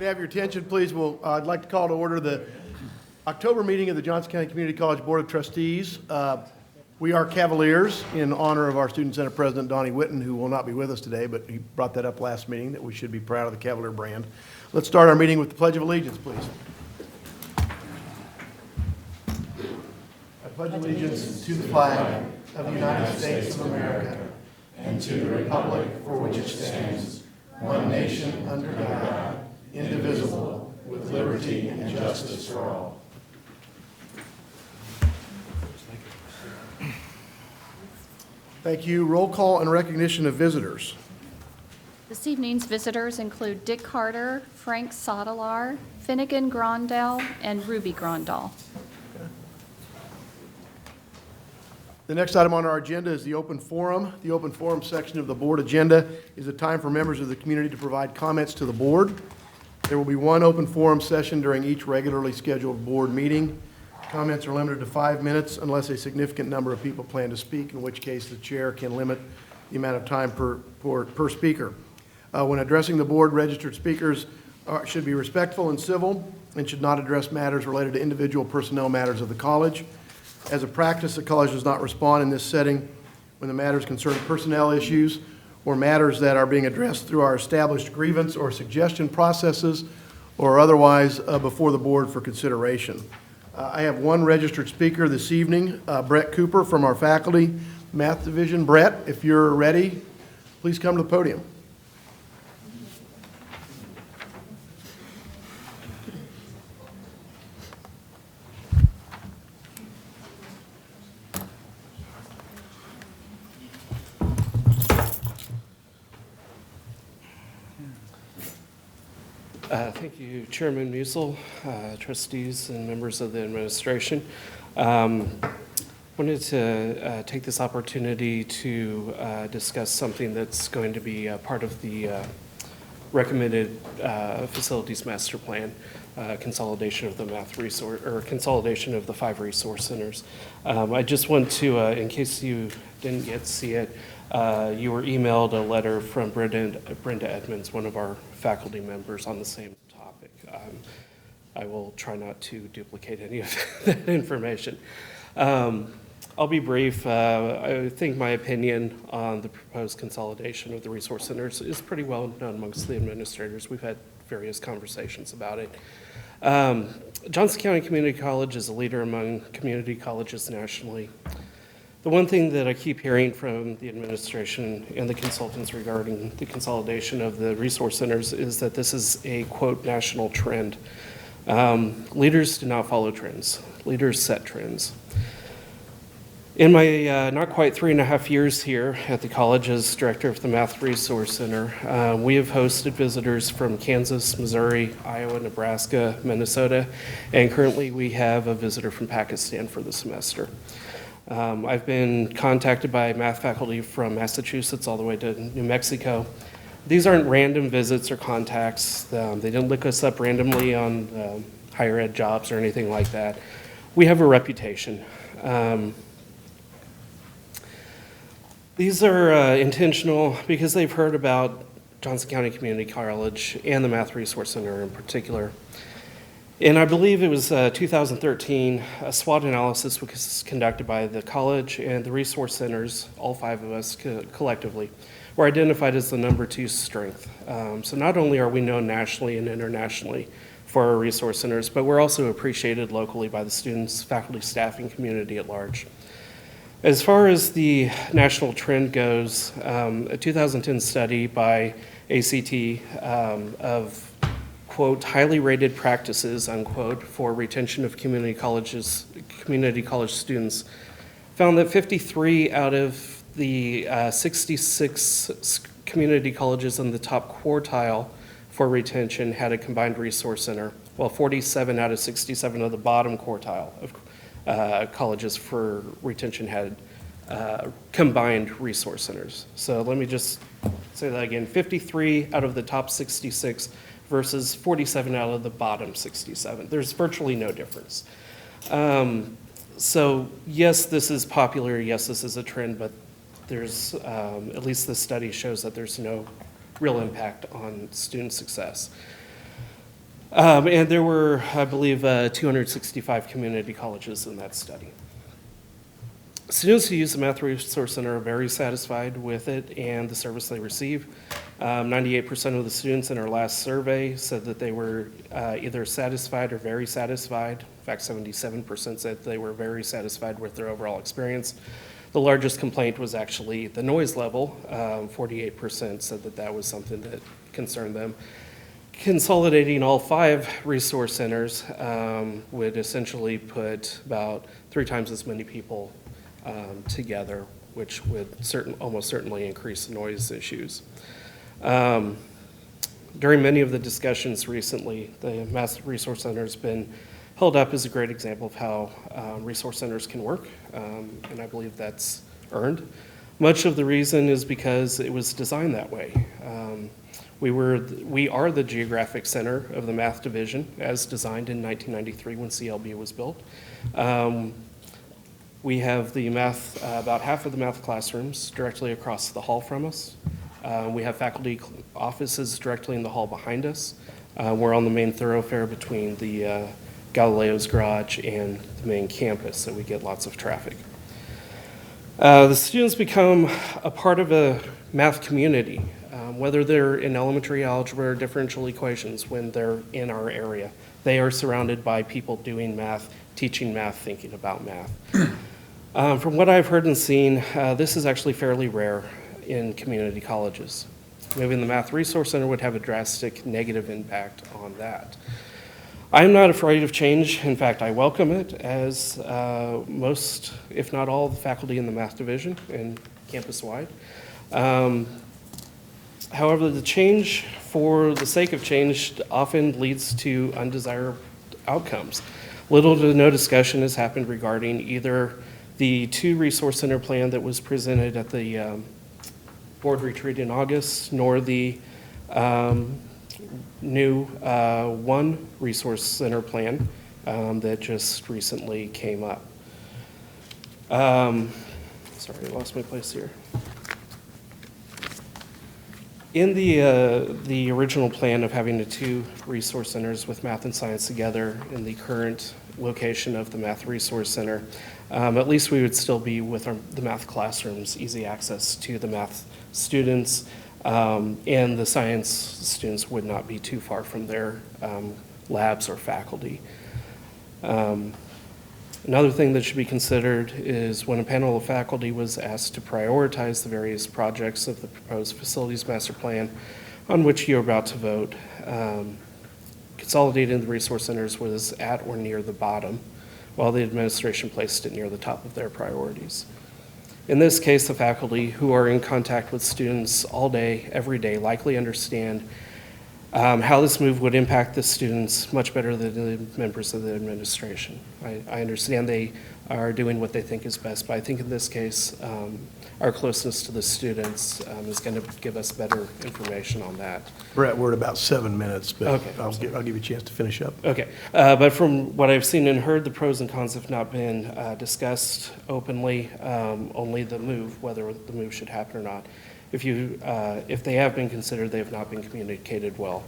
you have your attention, please, I'd like to call to order the October meeting of the Johnson County Community College Board of Trustees. We are Cavaliers in honor of our Student Senate President, Donnie Whitten, who will not be with us today, but he brought that up last meeting, that we should be proud of the Cavalier brand. Let's start our meeting with the Pledge of Allegiance, please. I pledge allegiance to the flag of the United States of America and to the republic for which it stands, one nation under God, indivisible, with liberty and justice for all. Thank you. Roll call and recognition of visitors. This evening's visitors include Dick Carter, Frank Sotolar, Finnegan Grondell, and Ruby Grondell. The next item on our agenda is the open forum. The open forum section of the board agenda is a time for members of the community to provide comments to the board. There will be one open forum session during each regularly scheduled board meeting. Comments are limited to 5 minutes unless a significant number of people plan to speak, in which case the chair can limit the amount of time per speaker. When addressing the board, registered speakers should be respectful and civil and should not address matters related to individual personnel matters of the college. As a practice, the college does not respond in this setting when the matters concern personnel issues or matters that are being addressed through our established grievance or suggestion processes or otherwise before the board for consideration. I have one registered speaker this evening, Brett Cooper from our faculty, Math Division. Brett, if you're ready, please come to the podium. Thank you, Chairman Musil, trustees, and members of the administration. Wanted to take this opportunity to discuss something that's going to be part of the recommended facilities master plan, consolidation of the consolidation of the 5 resource centers. I just want to, in case you didn't yet see it, you were emailed a letter from Brenda Edmonds, one of our faculty members, on the same topic. I will try not to duplicate any of that information. I'll be brief. I think my opinion on the proposed consolidation of the resource centers is pretty well known amongst the administrators. We've had various conversations about it. Johnson County Community College is a leader among community colleges nationally. The one thing that I keep hearing from the administration and the consultants regarding the consolidation of the resource centers is that this is a, quote, national trend. Leaders do not follow trends. Leaders set trends. In my not quite 3.5 years here at the college as director of the Math Resource Center, we have hosted visitors from Kansas, Missouri, Iowa, Nebraska, Minnesota, and currently we have a visitor from Pakistan for the semester. I've been contacted by math faculty from Massachusetts all the way to New Mexico. These aren't random visits or contacts. They didn't look us up randomly on higher ed jobs or anything like that. We have a reputation. These are intentional because they've heard about Johnson County Community College and the Math Resource Center in particular. And I believe it was 2013, a SWOT analysis was conducted by the college and the resource centers, all 5 of us collectively, were identified as the number 2 strength. So not only are we known nationally and internationally for our resource centers, but we're also appreciated locally by the students, faculty, staff, and community at large. As far as the national trend goes, a 2010 study by ACT of, quote, highly rated practices, unquote, for retention of community college students found that 53 out of the 66 community colleges in the top quartile for retention had a combined resource center, while 47 out of 67 of the bottom quartile of colleges for retention had combined resource centers. So let me just say that again, 53 out of the top 66 versus 47 out of the bottom 67. There's virtually no difference. So yes, this is popular, yes, this is a trend, but there's, at least the study shows that there's no real impact on student success. And there were, I believe, 265 community colleges in that study. Students who use the Math Resource Center are very satisfied with it and the service they receive. 98% of the students in our last survey said that they were either satisfied or very satisfied. In fact, 77% said they were very satisfied with their overall experience. The largest complaint was actually the noise level. 48% said that that was something that concerned them. Consolidating all 5 resource centers would essentially put about 3 times as many people together, which would almost certainly increase the noise issues. During many of the discussions recently, the Math Resource Center has been held up as a great example of how resource centers can work, and I believe that's earned. Much of the reason is because it was designed that way. We are the geographic center of the math division as designed in 1993 when CLB was built. We have the math, about half of the math classrooms directly across the hall from us. We have faculty offices directly in the hall behind us. We're on the main thoroughfare between the Galileo's garage and the main campus, so we get lots of traffic. The students become a part of a math community, whether they're in elementary algebra or differential equations when they're in our area. They are surrounded by people doing math, teaching math, thinking about math. From what I've heard and seen, this is actually fairly rare in community colleges. Moving the Math Resource Center would have a drastic negative impact on that. I'm not afraid of change. In fact, I welcome it, as most, if not all, the faculty in the math division and campus-wide. However, the change for the sake of change often leads to undesired outcomes. Little to no discussion has happened regarding either the 2 resource center plan that was presented at the board retreat in August, nor the new 1 resource center plan that just recently came up. Sorry, I lost my place here. In the original plan of having the 2 resource centers with math and science together in the current location of the Math Resource Center, at least we would still be with the math classrooms, easy access to the math students, and the science students would not be too far from their labs or faculty. Another thing that should be considered is when a panel of faculty was asked to prioritize the various projects of the proposed facilities master plan on which you're about to vote, consolidating the resource centers was at or near the bottom, while the administration placed it near the top of their priorities. In this case, the faculty who are in contact with students all day, every day, likely understand how this move would impact the students much better than the members of the administration. I understand they are doing what they think is best, but I think in this case, our closeness to the students is going to give us better information on that. Brett, we're at about 7 minutes, but Okay. I'll give you a chance to finish up. Okay, but from what I've seen and heard, the pros and cons have not been discussed openly, only the move, whether the move should happen or not. If they have been considered, they have not been communicated well.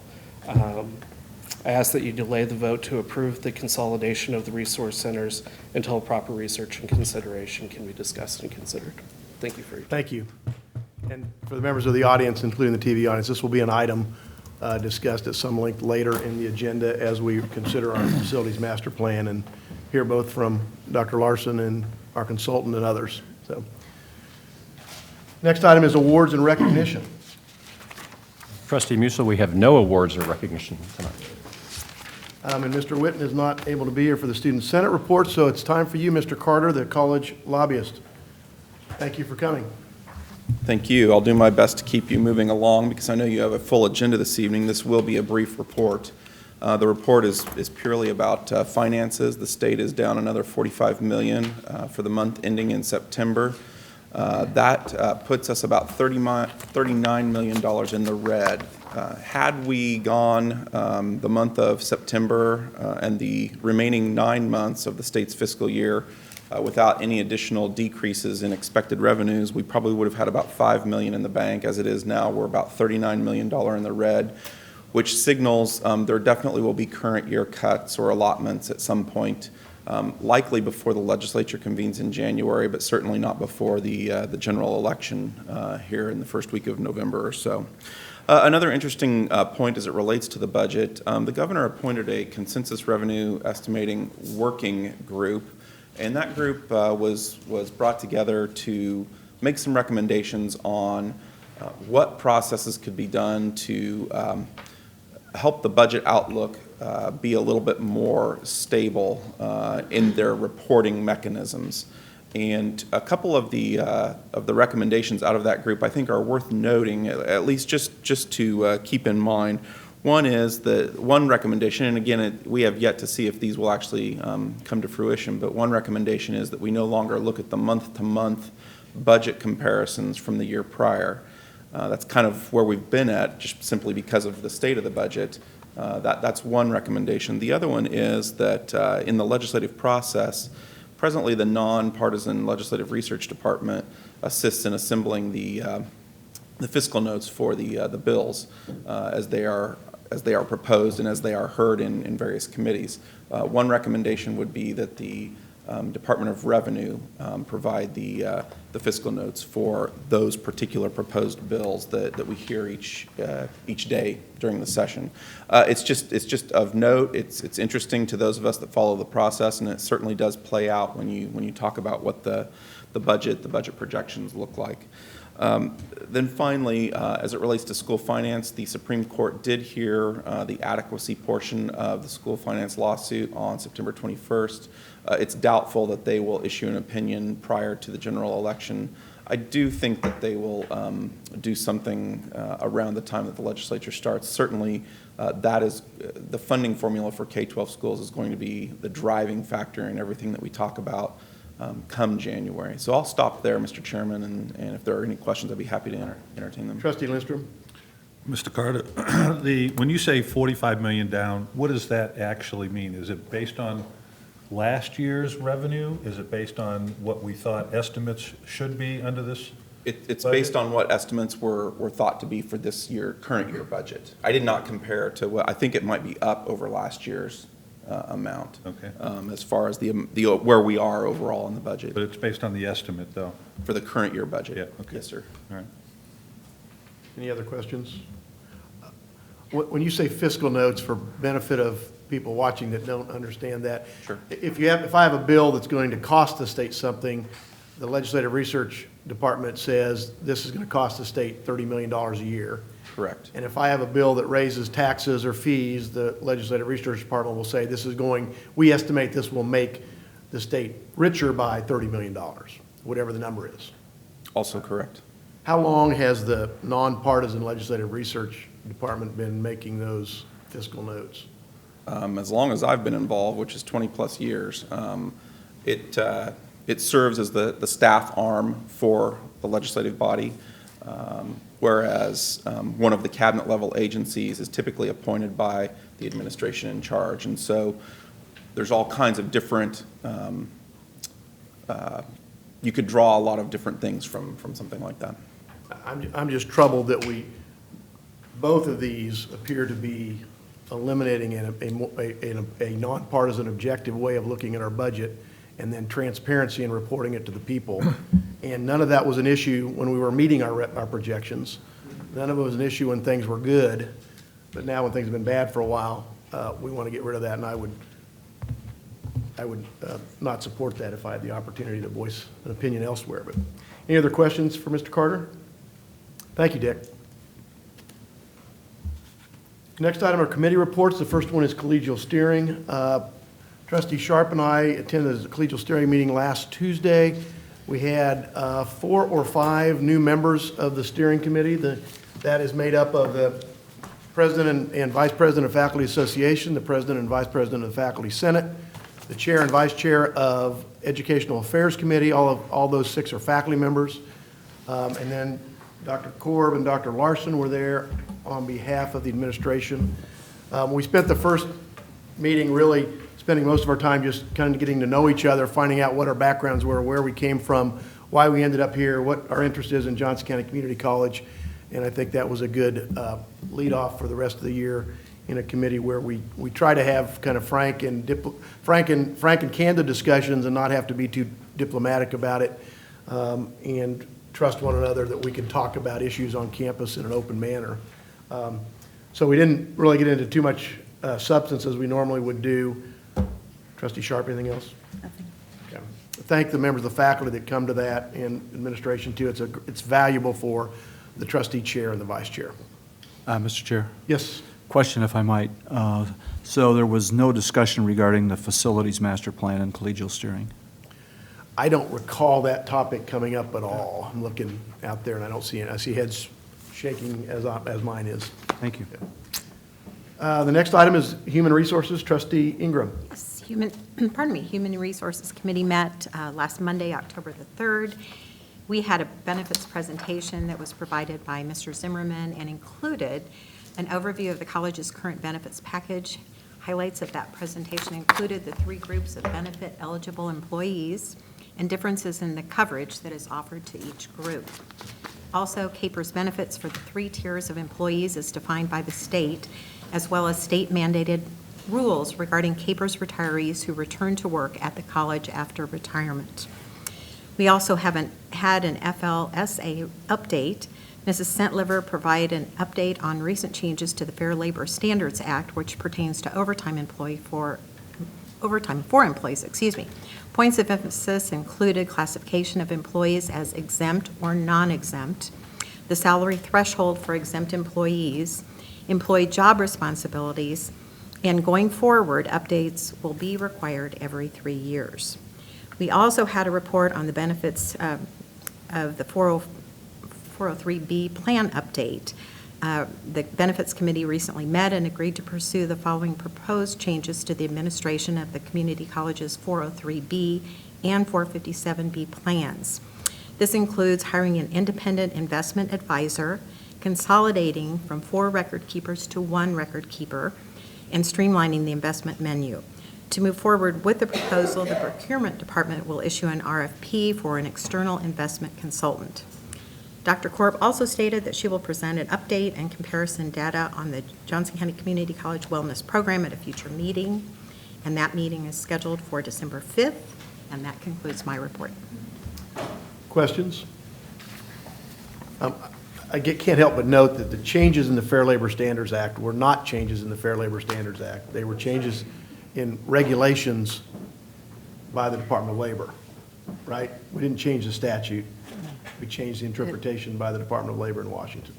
I ask that you delay the vote to approve the consolidation of the resource centers until proper research and consideration can be discussed and considered. Thank you for your time. Thank you. And for the members of the audience, including the TV audience, this will be an item discussed at some length later in the agenda as we consider our facilities master plan and hear both from Dr. Larson and our consultant and others. So, next item is awards and recognition. Trustee Musil, we have no awards or recognition tonight. And Mr. Witten is not able to be here for the Student Senate report, so it's time for you, Mr. Carter, the college lobbyist. Thank you for coming. Thank you. I'll do my best to keep you moving along because I know you have a full agenda this evening. This will be a brief report. The report is purely about finances. The state is down another $45 million for the month ending in September. That puts us about $39 million in the red. Had we gone the month of September and the remaining 9 months of the state's fiscal year without any additional decreases in expected revenues, we probably would have had about $5 million in the bank. As it is now, we're about $39 million in the red, which signals there definitely will be current year cuts or allotments at some point, likely before the legislature convenes in January, but certainly not before the general election here in the first week of November or so. Another interesting point as it relates to the budget, the governor appointed a consensus revenue estimating working group, and that group was brought together to make some recommendations on what processes could be done to help the budget outlook be a little bit more stable in their reporting mechanisms. And a couple of the recommendations out of that group I think are worth noting, at least just to keep in mind. One is one recommendation, and again, we have yet to see if these will actually come to fruition, but one recommendation is that we no longer look at the month-to-month budget comparisons from the year prior. That's kind of where we've been at, just simply because of the state of the budget. That's one recommendation. The other one is that in the legislative process, presently the nonpartisan Legislative Research Department assists in assembling the fiscal notes for the bills as they are proposed and as they are heard in various committees. One recommendation would be that the Department of Revenue provide the fiscal notes for those particular proposed bills that we hear each day during the session. It's just of note. It's interesting to those of us that follow the process, and it certainly does play out when you talk about what the budget projections look like. Then finally, as it relates to school finance, the Supreme Court did hear the adequacy portion of the school finance lawsuit on September 21st. It's doubtful that they will issue an opinion prior to the general election. I do think that they will do something around the time that the legislature starts. Certainly, that is the funding formula for K-12 schools is going to be the driving factor in everything that we talk about come January. So I'll stop there, Mr. Chairman, and if there are any questions, I'd be happy to entertain them. Trustee Lindstrom? Mr. Carter, when you say 45 million down, what does that actually mean? Is it based on last year's revenue? Is it based on what we thought estimates should be under this? It's budget? based on what estimates were thought to be for this current year budget. I did not compare to what, I think it might be up over last year's amount. Okay. As far as the where we are overall in the budget. But it's based on the estimate, though? For the current year budget. Yeah, okay. Yes, sir. All right. Any other questions? When you say fiscal notes, for benefit of people watching that don't understand that. Sure. If I have a bill that's going to cost the state something, the Legislative Research Department says this is going to cost the state $30 million a year. Correct. And if I have a bill that raises taxes or fees, the Legislative Research Department will say we estimate this will make the state richer by $30 million, whatever the number is. Also correct. How long has the nonpartisan Legislative Research Department been making those fiscal notes? As long as I've been involved, which is 20-plus years, it serves as the staff arm for the legislative body, whereas one of the cabinet-level agencies is typically appointed by the administration in charge. And so there's all kinds of different, you could draw a lot of different things from something like that. I'm just troubled that both of these appear to be eliminating a nonpartisan objective way of looking at our budget, and then transparency and reporting it to the people. And none of that was an issue when we were meeting our projections. None of it was an issue when things were good, but now when things have been bad for a while, we want to get rid of that, and I would not support that if I had the opportunity to voice an opinion elsewhere. But any other questions for Mr. Carter? Thank you, Dick. Next item are committee reports. The first one is collegial steering. Trustee Sharp and I attended the collegial steering meeting last Tuesday. We had 4 or 5 new members of the steering committee. That is made up of the president and vice president of Faculty Association, the president and vice president of the Faculty Senate, the chair and vice chair of Educational Affairs Committee. All those 6 are faculty members. And then Dr. Korb and Dr. Larson were there on behalf of the administration. We spent the first meeting really spending most of our time just kind of getting to know each other, finding out what our backgrounds were, where we came from, why we ended up here, what our interest is in Johnson County Community College. And I think that was a good leadoff for the rest of the year in a committee where we try to have kind of frank and candid discussions and not have to be too diplomatic about it, and trust one another that we can talk about issues on campus in an open manner. So we didn't really get into too much substance as we normally would do. Trustee Sharp, anything else? Nothing. Okay. Thank the members of the faculty that come to that, and administration too. It's valuable for the trustee chair and the vice chair. Mr. Chair, Yes. question if I might. So there was no discussion regarding the facilities master plan and collegial steering? I don't recall that topic coming up at all. I'm looking out there and I don't see it. I see heads shaking as mine is. Thank you. The next item is Human Resources. Trustee Ingram. Yes, Human Resources Committee met last Monday, October the 3rd. We had a benefits presentation that was provided by Mr. Zimmerman and included an overview of the college's current benefits package. Highlights of that presentation included the 3 groups of benefit-eligible employees and differences in the coverage that is offered to each group. Also, CAPER's benefits for the 3 tiers of employees as defined by the state, as well as state-mandated rules regarding CAPER's retirees who return to work at the college after retirement. We also had an FLSA update. Mrs. Centliver provided an update on recent changes to the Fair Labor Standards Act, which pertains to overtime for employees. Points of emphasis included classification of employees as exempt or non-exempt, the salary threshold for exempt employees, employee job responsibilities, and going forward, updates will be required every 3 years. We also had a report on the benefits of the 403B plan update. The Benefits Committee recently met and agreed to pursue the following proposed changes to the administration of the community college's 403B and 457B plans. This includes hiring an independent investment advisor, consolidating from 4 record keepers to 1 record keeper, and streamlining the investment menu. To move forward with the proposal, the procurement department will issue an RFP for an external investment consultant. Dr. Korb also stated that she will present an update and comparison data on the Johnson County Community College Wellness Program at a future meeting, and that meeting is scheduled for December 5th, and that concludes my report. Questions? I can't help but note that the changes in the Fair Labor Standards Act were not changes in the Fair Labor Standards Act. They were changes in regulations by the Department of Labor, right? We didn't change the statute. We changed the interpretation by the Department of Labor in Washington.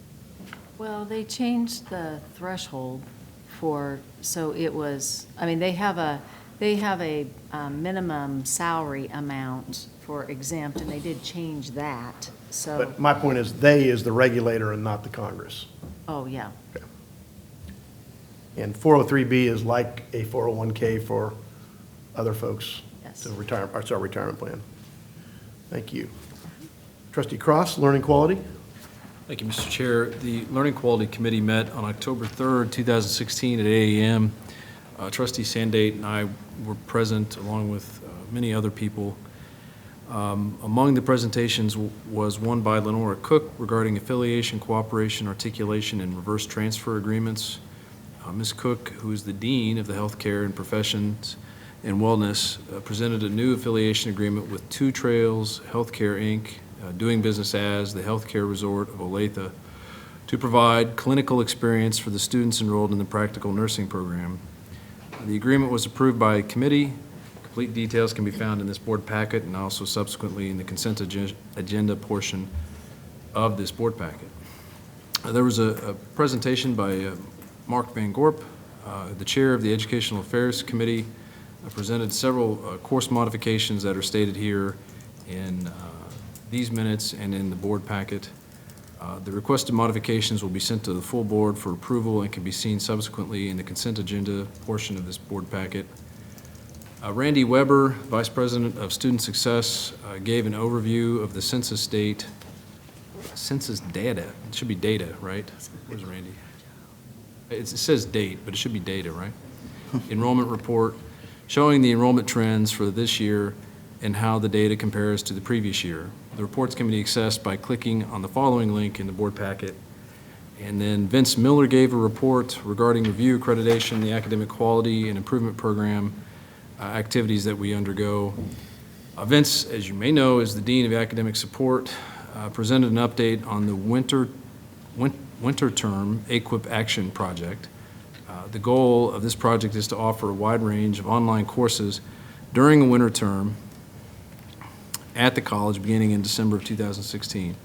Well, they changed the threshold so it was, I mean, they have a minimum salary amount for exempt, and they did change that, so. But my point is, they is the regulator and not the Congress. Oh, yeah. Okay. And 403B is like a 401K for other folks. Yes. To retire, it's our retirement plan. Thank you. Trustee Cross, Learning Quality. Thank you, Mr. Chair. The Learning Quality Committee met on October 3rd, 2016 at 8 a.m. Trustee Sandate and I were present along with many other people. Among the presentations was one by Lenora Cook regarding affiliation, cooperation, articulation, and reverse transfer agreements. Ms. Cook, who is the Dean of the Healthcare and Professions and Wellness, presented a new affiliation agreement with Two Trails Healthcare, Inc., doing business as the Healthcare Resort of Olathe, to provide clinical experience for the students enrolled in the practical nursing program. The agreement was approved by committee. Complete details can be found in this board packet and also subsequently in the consent agenda portion of this board packet. There was a presentation by Mark Van Gorp, the chair of the Educational Affairs Committee, presented several course modifications that are stated here in these minutes and in the board packet. The requested modifications will be sent to the full board for approval and can be seen subsequently in the consent agenda portion of this board packet. Randy Weber, Vice President of Student Success, gave an overview of the census data. It should be data, right? Where's Randy? It says date, but it should be data, right? Enrollment report showing the enrollment trends for this year and how the data compares to the previous year. The reports can be accessed by clicking on the following link in the board packet, And then Vince Miller gave a report regarding review, accreditation, the academic quality and improvement program activities that we undergo. Vince, as you may know, is the Dean of Academic Support, presented an update on the winter term AQUIP Action Project. The goal of this project is to offer a wide range of online courses during a winter term at the college beginning in December of 2016.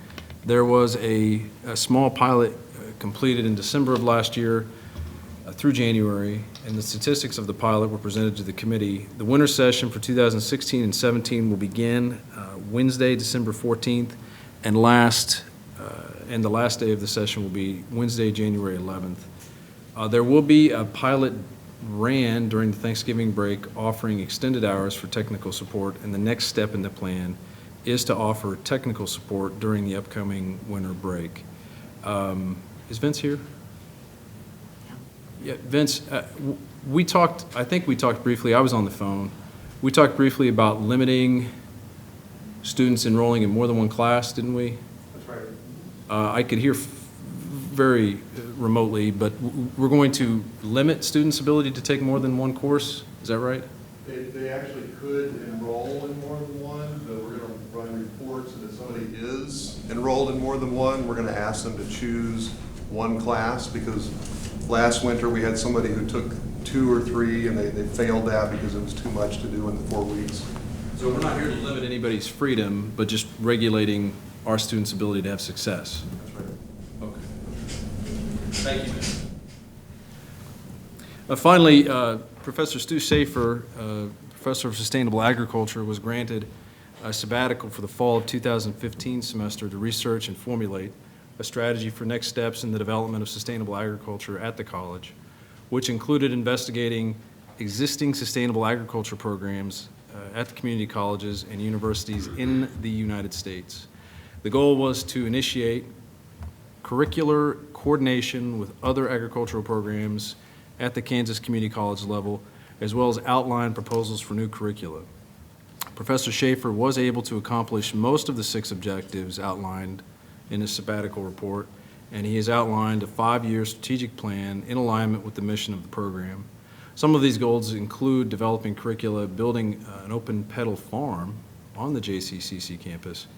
There was a small pilot completed in December of last year through January, and the statistics of the pilot were presented to the committee. The winter session for 2016 and 17 will begin Wednesday, December 14th, and the last day of the session will be Wednesday, January 11th. There will be a pilot ran during the Thanksgiving break offering extended hours for technical support, and the next step in the plan is to offer technical support during the upcoming winter break. Is Vince here? Yeah, Vince, I think we talked briefly, I was on the phone, we talked briefly about limiting students enrolling in more than one class, didn't we? That's right. I could hear very remotely, but we're going to limit students' ability to take more than one course, is that right? They actually could enroll in more than one, but we're going to run reports, and if somebody is enrolled in more than one, we're going to ask them to choose one class, because last winter we had somebody who took 2 or 3 and they failed that because it was too much to do in the 4 weeks. So we're not here to limit anybody's freedom, but just regulating our students' ability to have success. That's right. Okay. Thank you, man. Finally, Professor Stu Schaefer, Professor of Sustainable Agriculture, was granted a sabbatical for the fall of 2015 semester to research and formulate a strategy for next steps in the development of sustainable agriculture at the college, which included investigating existing sustainable agriculture programs at the community colleges and universities in the United States. The goal was to initiate curricular coordination with other agricultural programs at the Kansas Community College level, as well as outline proposals for new curricula. Professor Schaefer was able to accomplish most of the 6 objectives outlined in his sabbatical report, and he has outlined a 5-year strategic plan in alignment with the mission of the program. Some of these goals include developing curricula, building an open pedal farm on the JCCC campus,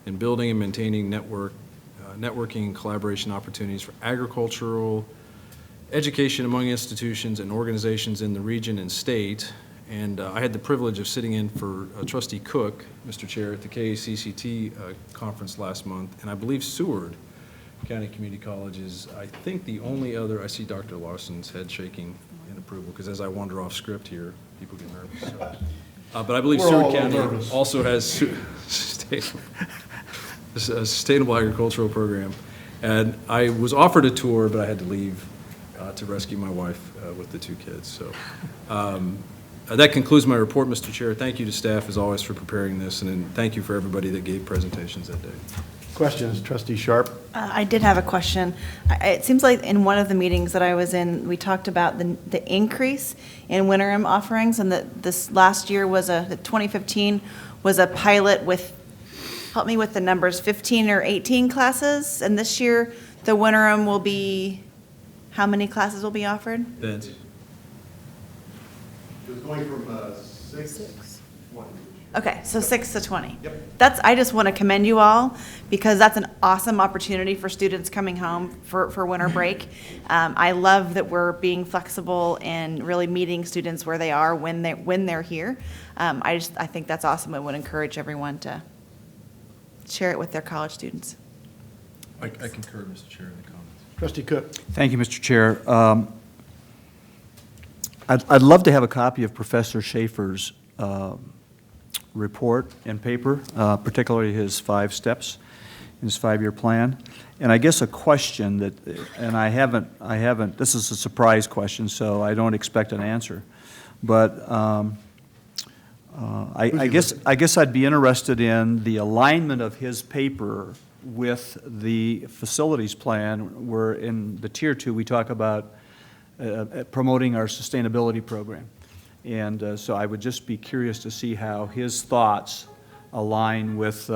and building and maintaining networking and collaboration opportunities for agricultural education among institutions and organizations in the region and state. And I had the privilege of sitting in for Trustee Cook, Mr. Chair, at the KACCT conference last month, and I believe Seward County Community College is, I think, the only other, I see Dr. Larson's head shaking in approval, because as I wander off script here, people get nervous. So. But I believe Seward County also has a sustainable agricultural program. And I was offered a tour, but I had to leave to rescue my wife with the 2 kids. So that concludes my report, Mr. Chair. Thank you to staff, as always, for preparing this, and then thank you for everybody that gave presentations that day. Questions, Trustee Sharp? I did have a question. It seems like in one of the meetings that I was in, we talked about the increase in winterim offerings, and that this last year was the 2015 was a pilot with, help me with the numbers, 15 or 18 classes, and this year the winterim will be, how many classes will be offered? Vince? It was going from 6 to 20. Okay, so 6 to 20. Yep. I just want to commend you all, because that's an awesome opportunity for students coming home for winter break. I love that we're being flexible and really meeting students where they are when they're here. I think that's awesome. I would encourage everyone to share it with their college students. I concur, Mr. Chair, in the comments. Trustee Cook? Thank you, Mr. Chair. I'd love to have a copy of Professor Schaefer's report and paper, particularly his 5 steps in his 5-year plan. And I guess a question that, and I haven't, this is a surprise question, so I don't expect an answer. But I guess I'd be interested in the alignment of his paper with the facilities plan, where in the Tier 2 we talk about promoting our sustainability program. And so I would just be curious to see how his thoughts align with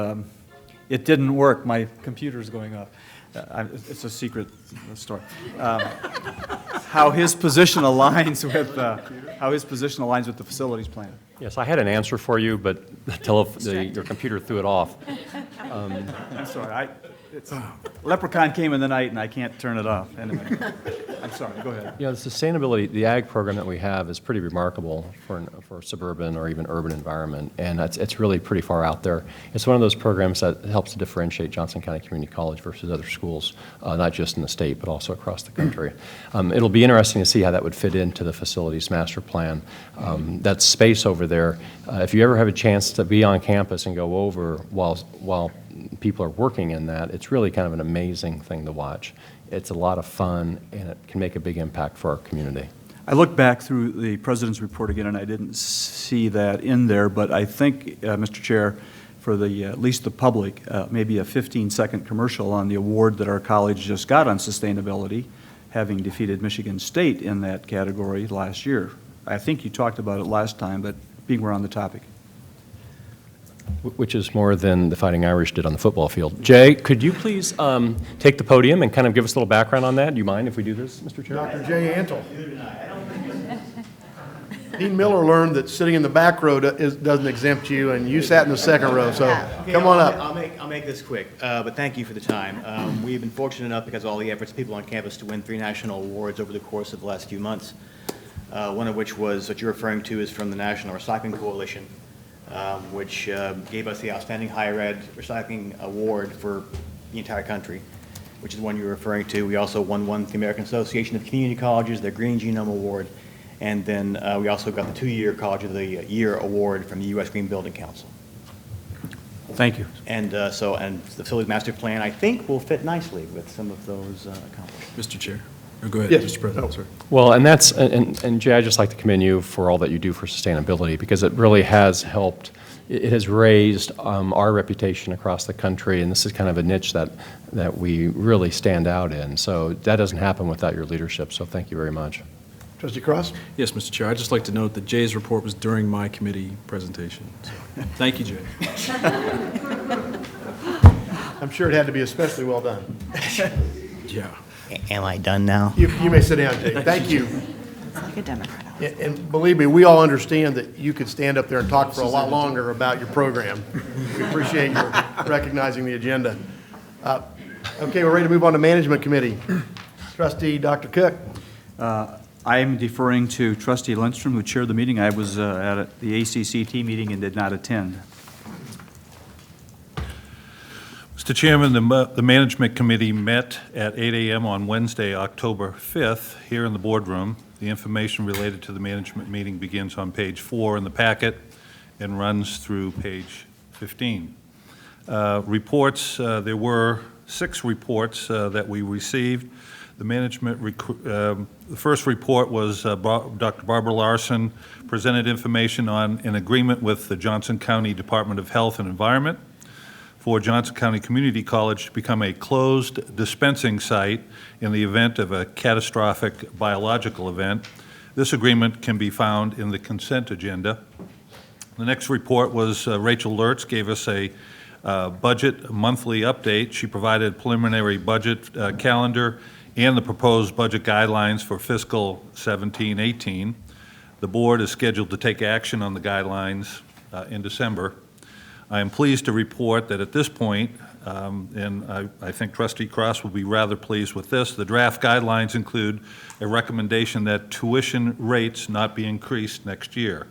It didn't work. My computer's going off. It's a secret story. How his position aligns with the facilities plan. Yes, I had an answer for you, but your computer threw it off. I'm sorry. Leprechaun came in the night, and I can't turn it off. Anyway, I'm sorry. Go ahead. You know, the sustainability, the ag program that we have is pretty remarkable for suburban or even urban environment, and it's really pretty far out there. It's one of those programs that helps to differentiate Johnson County Community College versus other schools, not just in the state, but also across the country. It'll be interesting to see how that would fit into the facilities master plan. That space over there, if you ever have a chance to be on campus and go over while people are working in that, it's really kind of an amazing thing to watch. It's a lot of fun, and it can make a big impact for our community. I looked back through the president's report again, and I didn't see that in there, but I think, Mr. Chair, for at least the public, maybe a 15-second commercial on the award that our college just got on sustainability, having defeated Michigan State in that category last year. I think you talked about it last time, but being we're on the topic. Which is more than the Fighting Irish did on the football field. Jay, could you please take the podium and kind of give us a little background on that? Do you mind if we do this, Mr. Chair? Dr. Jay Antle. Dean Miller learned that sitting in the back row doesn't exempt you, and you sat in the second row, so come on up. I'll make this quick, but thank you for the time. We've been fortunate enough, because of all the efforts of people on campus, to win 3 national awards over the course of the last few months. One of which was, what you're referring to, is from the National Recycling Coalition, which gave us the Outstanding Higher Ed Recycling Award for the entire country, which is the one you're referring to. We also won one, the American Association of Community Colleges, their Green Genome Award, and then we also got the 2-year College of the Year Award from the U.S. Green Building Council. Thank you. And the Facilities Master Plan, I think, will fit nicely with some of those accomplishments. Mr. Chair. Go ahead, Yes. Mr. President, sir. Well, and Jay, I'd just like to commend you for all that you do for sustainability, because it really has helped. It has raised our reputation across the country, and this is kind of a niche that we really stand out in. So that doesn't happen without your leadership, so thank you very much. Trustee Cross? Yes, Mr. Chair, I'd just like to note that Jay's report was during my committee presentation. So, thank you, Jay. I'm sure it had to be especially well done. Yeah. Am I done now? You may sit down, Jay. Thank you. It's like a Democrat. And believe me, we all understand that you could stand up there and talk for a lot longer about your program. We appreciate your recognizing the agenda. Okay, we're ready to move on to Management Committee. Trustee Dr. Cook. I am deferring to Trustee Lindstrom, who chaired the meeting. I was at the ACCT meeting and did not attend. Mr. Chairman, the Management Committee met at 8 a.m. on Wednesday, October 5th, here in the boardroom. The information related to the management meeting begins on page 4 in the packet and runs through page 15. Reports, there were 6 reports that we received. The first report was Dr. Barbara Larson presented information on an agreement with the Johnson County Department of Health and Environment for Johnson County Community College to become a closed dispensing site in the event of a catastrophic biological event. This agreement can be found in the consent agenda. The next report was Rachel Lurtz gave us a budget monthly update. She provided preliminary budget calendar and the proposed budget guidelines for fiscal 17-18. The board is scheduled to take action on the guidelines in December. I am pleased to report that at this point, and I think Trustee Cross will be rather pleased with this, the draft guidelines include a recommendation that tuition rates not be increased next year.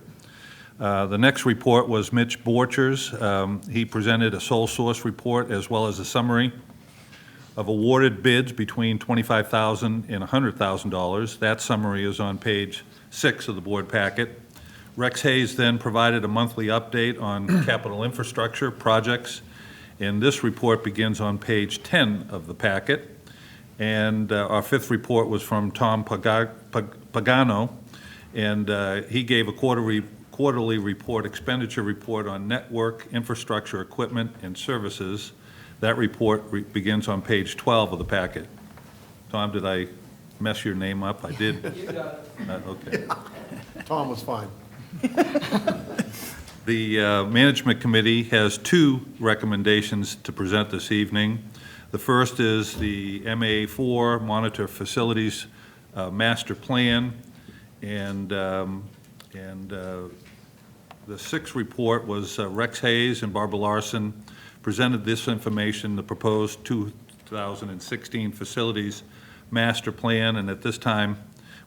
The next report was Mitch Borchers. He presented a sole source report as well as a summary of awarded bids between $25,000 and $100,000. That summary is on page 6 of the board packet. Rex Hayes then provided a monthly update on capital infrastructure projects, and this report begins on page 10 of the packet. And our 5th report was from Tom Pagano, and he gave a quarterly report, expenditure report on network, infrastructure, equipment, and services. That report begins on page 12 of the packet. Tom, did I mess your name up? I did. You got it. Okay. Tom was fine. The Management Committee has two recommendations to present this evening. The first is the MA4 Monitor Facilities Master Plan, and the sixth report was Rex Hayes and Barbara Larson presented this information, the proposed 2016 Facilities Master Plan, and at this time,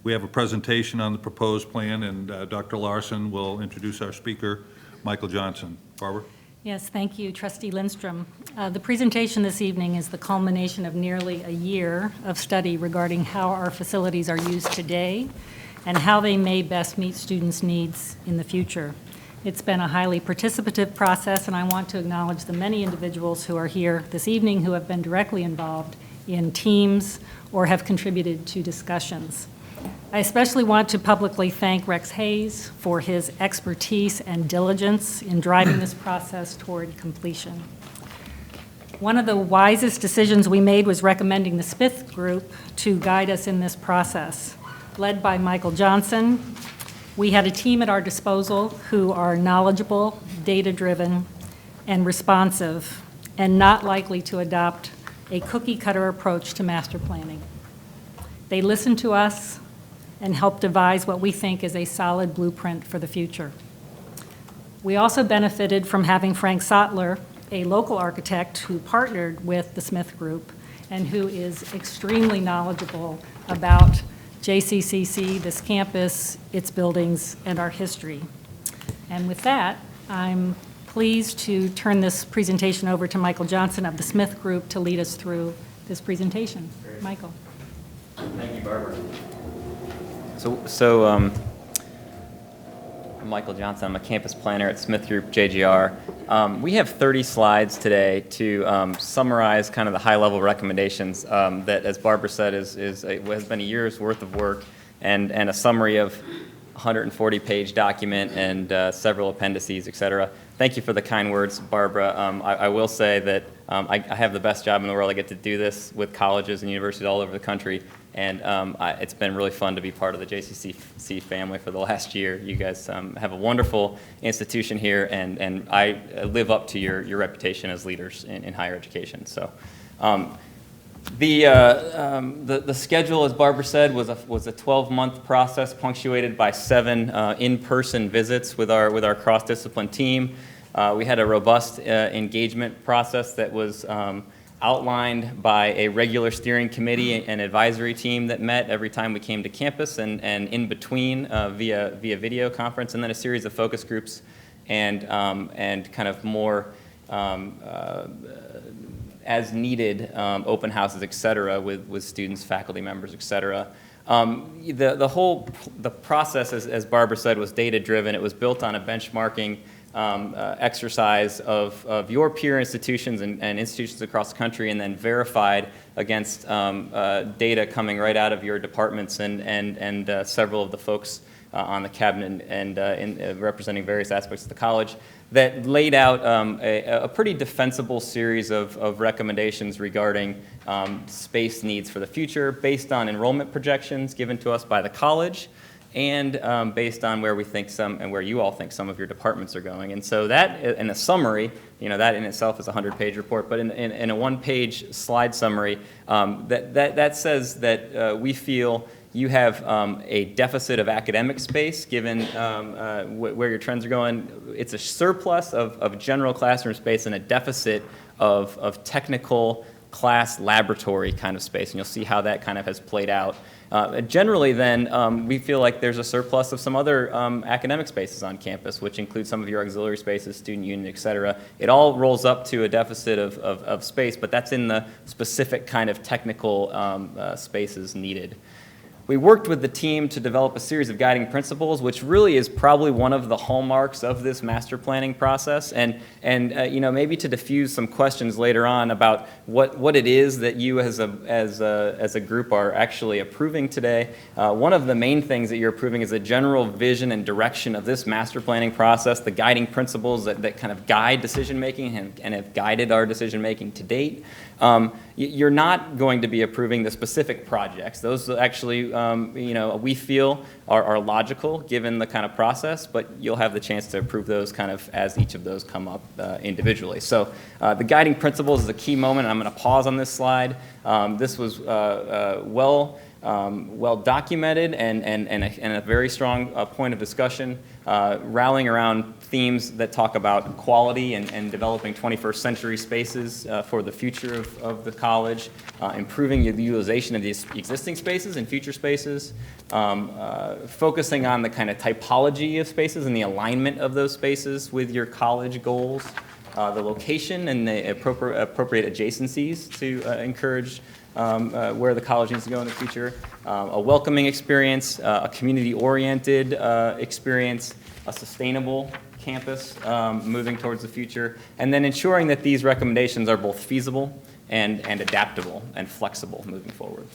we have a presentation on the proposed plan, and Dr. Larson will introduce our speaker, Michael Johnson. Barbara? Yes, thank you, Trustee Lindstrom. The presentation this evening is the culmination of nearly a year of study regarding how our facilities are used today and how they may best meet students' needs in the future. It's been a highly participative process, and I want to acknowledge the many individuals who are here this evening who have been directly involved in teams or have contributed to discussions. I especially want to publicly thank Rex Hayes for his expertise and diligence in driving this process toward completion. One of the wisest decisions we made was recommending the Smith Group to guide us in this process. Led by Michael Johnson, we had a team at our disposal who are knowledgeable, data-driven, and responsive, and not likely to adopt a cookie-cutter approach to master planning. They listened to us and help devise what we think is a solid blueprint for the future. We also benefited from having Frank Sottler, a local architect who partnered with the Smith Group and who is extremely knowledgeable about JCCC, this campus, its buildings, and our history. And with that, I'm pleased to turn this presentation over to Michael Johnson of the Smith Group to lead us through this presentation. Michael. Thank you, Barbara. So I'm Michael Johnson. I'm a campus planner at Smith Group JGR. We have 30 slides today to summarize kind of the high-level recommendations that, as Barbara said, has been a year's worth of work and a summary of 140-page document and several appendices, et cetera. Thank you for the kind words, Barbara. I will say that I have the best job in the world. I get to do this with colleges and universities all over the country, and it's been really fun to be part of the JCCC family for the last year. You guys have a wonderful institution here, and I live up to your reputation as leaders in higher education. So. The schedule, as Barbara said, was a 12-month process punctuated by 7 in-person visits with our cross-discipline team. We had a robust engagement process that was outlined by a regular steering committee and advisory team that met every time we came to campus and in between via video conference, and then a series of focus groups and kind of more as needed open houses, et cetera, with students, faculty members, et cetera. The process, as Barbara said, was data-driven. It was built on a benchmarking exercise of your peer institutions and institutions across the country, and then verified against data coming right out of your departments and several of the folks on the cabinet and representing various aspects of the college, that laid out a pretty defensible series of recommendations regarding space needs for the future based on enrollment projections given to us by the college and based on where we think and where you all think some of your departments are going. And so that, in a summary, that in itself is a 100-page report, but in a one-page slide summary, that says that we feel you have a deficit of academic space given where your trends are going. It's a surplus of general classroom space and a deficit of technical class laboratory kind of space. And you'll see how that kind of has played out. Generally then, we feel like there's a surplus of some other academic spaces on campus, which include some of your auxiliary spaces, student union, et cetera. It all rolls up to a deficit of space, but that's in the specific kind of technical spaces needed. We worked with the team to develop a series of guiding principles, which really is probably one of the hallmarks of this master planning process, and maybe to diffuse some questions later on about what it is that you as a group are actually approving today. One of the main things that you're approving is a general vision and direction of this master planning process, the guiding principles that kind of guide decision making and have guided our decision making to date. You're not going to be approving the specific projects. Those actually, we feel are logical given the kind of process, but you'll have the chance to approve those kind of as each of those come up individually. So the guiding principles is a key moment. I'm going to pause on this slide. This was well documented and a very strong point of discussion, rallying around themes that talk about quality and developing 21st century spaces for the future of the college, improving the utilization of these existing spaces and future spaces, focusing on the kind of typology of spaces and the alignment of those spaces with your college goals, the location and the appropriate adjacencies to encourage where the college needs to go in the future, a welcoming experience, a community-oriented experience, a sustainable campus moving towards the future, and then ensuring that these recommendations are both feasible and adaptable and flexible moving forward.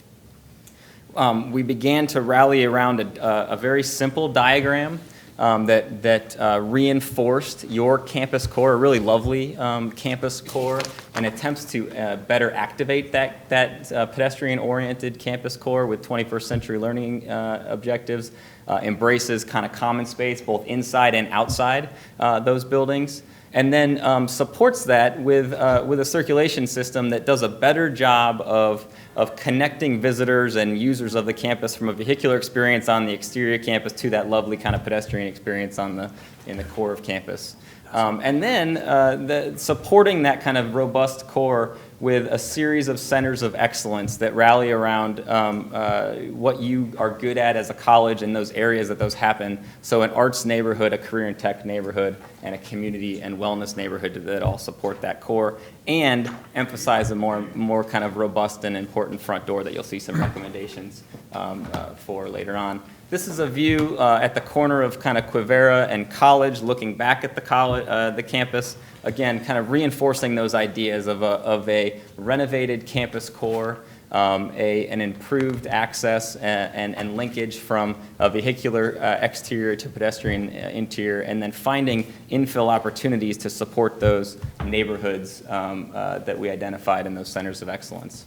We began to rally around a very simple diagram that reinforced your campus core, a really lovely campus core, and attempts to better activate that pedestrian-oriented campus core with 21st century learning objectives, embraces kind of common space both inside and outside those buildings, and then supports that with a circulation system that does a better job of connecting visitors and users of the campus from a vehicular experience on the exterior campus to that lovely kind of pedestrian experience in the core of campus. And then supporting that kind of robust core with a series of centers of excellence that rally around what you are good at as a college in those areas that those happen. So an arts neighborhood, a career and tech neighborhood, and a community and wellness neighborhood that all support that core, and emphasize a more kind of robust and important front door that you'll see some recommendations for later on. This is a view at the corner of kind of Quivira and College, looking back at the campus. Again, kind of reinforcing those ideas of a renovated campus core, an improved access and linkage from a vehicular exterior to pedestrian interior, and then finding infill opportunities to support those neighborhoods that we identified in those centers of excellence.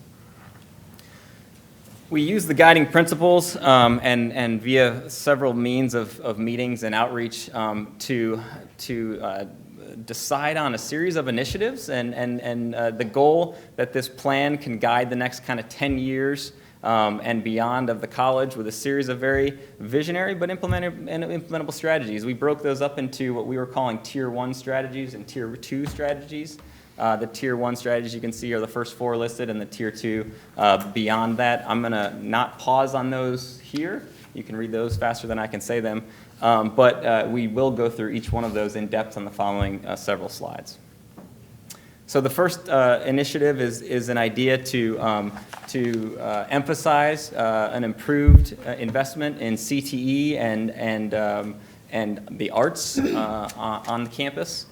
We use the guiding principles and via several means of meetings and outreach to decide on a series of initiatives and the goal that this plan can guide the next kind of 10 years and beyond of the college with a series of very visionary but implementable strategies. We broke those up into what we were calling Tier 1 strategies and Tier 2 strategies. The Tier 1 strategies you can see are the first 4 listed, and the Tier 2 beyond that. I'm going to not pause on those here. You can read those faster than I can say them. But we will go through each one of those in depth on the following several slides. So the first initiative is an idea to emphasize an improved investment in CTE and the arts on the campus.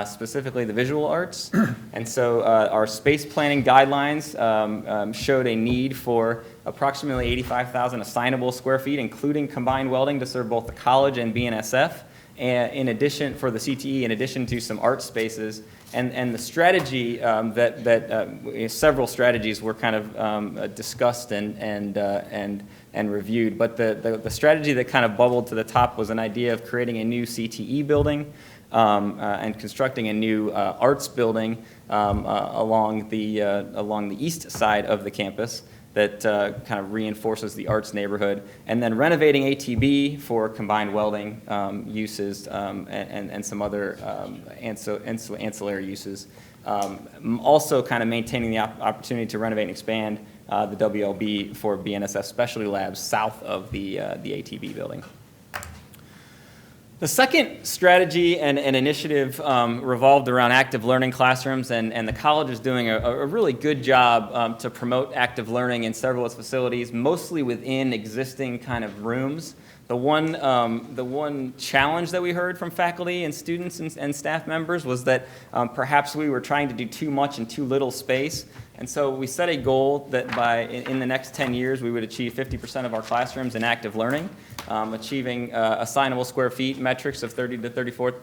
Specifically the visual arts. And so our space planning guidelines showed a need for approximately 85,000 assignable square feet, including combined welding to serve both the college and BNSF, and in addition for the CTE, in addition to some art spaces. And the strategy several strategies were kind of discussed and reviewed, but the strategy that kind of bubbled to the top was an idea of creating a new CTE building and constructing a new arts building along the east side of the campus that kind of reinforces the arts neighborhood, and then renovating ATB for combined welding uses and some other ancillary uses. Also kind of maintaining the opportunity to renovate and expand the WLB for BNSF Specialty Labs south of the ATB building. The second strategy and initiative revolved around active learning classrooms, and the college is doing a really good job to promote active learning in several of its facilities, mostly within existing kind of rooms. The one challenge that we heard from faculty and students and staff members was that perhaps we were trying to do too much in too little space, And so we set a goal that in the next 10 years, we would achieve 50% of our classrooms in active learning, achieving assignable square feet metrics of 30 to 34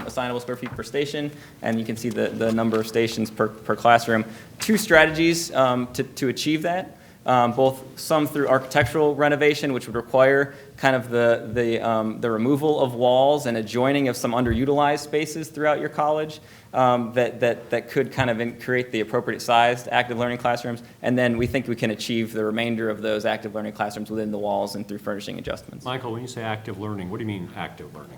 assignable square feet per station, and you can see the number of stations per classroom. Two strategies to achieve that. Both some through architectural renovation, which would require kind of the removal of walls and adjoining of some underutilized spaces throughout your college that could kind of create the appropriate sized active learning classrooms. And then we think we can achieve the remainder of those active learning classrooms within the walls and through furnishing adjustments. Michael, when you say active learning, what do you mean active learning?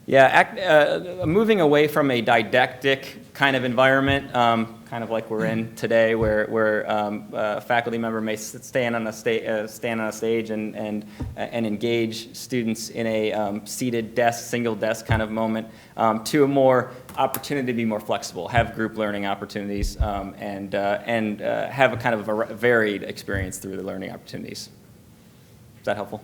Yeah, moving away from a didactic kind of environment, kind of like we're in today, where a faculty member may stand on a stage and engage students in a seated desk, single desk kind of moment, to a more opportunity to be more flexible, have group learning opportunities, and have a kind of a varied experience through the learning opportunities. Is that helpful?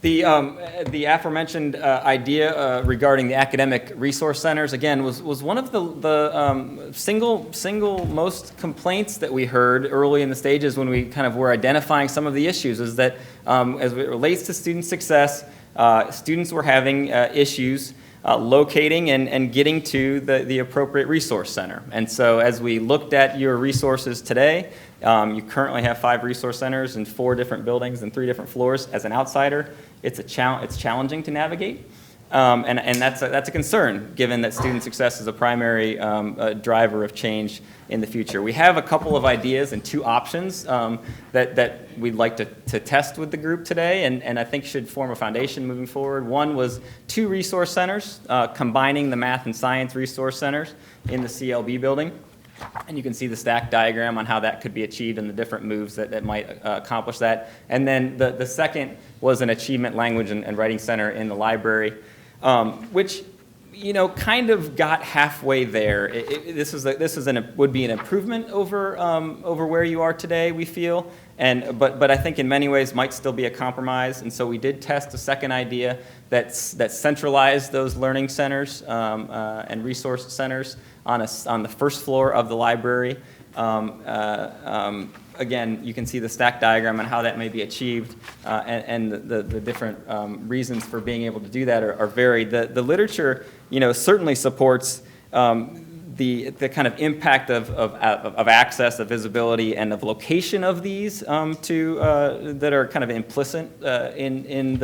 The aforementioned idea regarding the academic resource centers, again, was one of the single most complaints that we heard early in the stages when we kind of were identifying some of the issues, is that as it relates to student success, students were having issues locating and getting to the appropriate resource center. And so as we looked at your resources today, you currently have 5 resource centers in 4 different buildings and 3 different floors. As an outsider, it's challenging to navigate. And that's a concern, given that student success is a primary driver of change in the future. We have a couple of ideas and 2 options that we'd like to test with the group today, and I think should form a foundation moving forward. One was 2 resource centers, combining the math and science resource centers in the CLB building. And you can see the stack diagram on how that could be achieved and the different moves that might accomplish that. And then the second was an achievement language and writing center in the library, which, you know, kind of got halfway there. This would be an improvement over where you are today, we feel, but I think in many ways might still be a compromise. And so we did test a second idea that centralized those learning centers and resource centers on the first floor of the library. Again, you can see the stack diagram on how that may be achieved, and the different reasons for being able to do that are varied. The literature, you know, certainly supports the kind of impact of access, of visibility, and of location of these that are kind of implicit in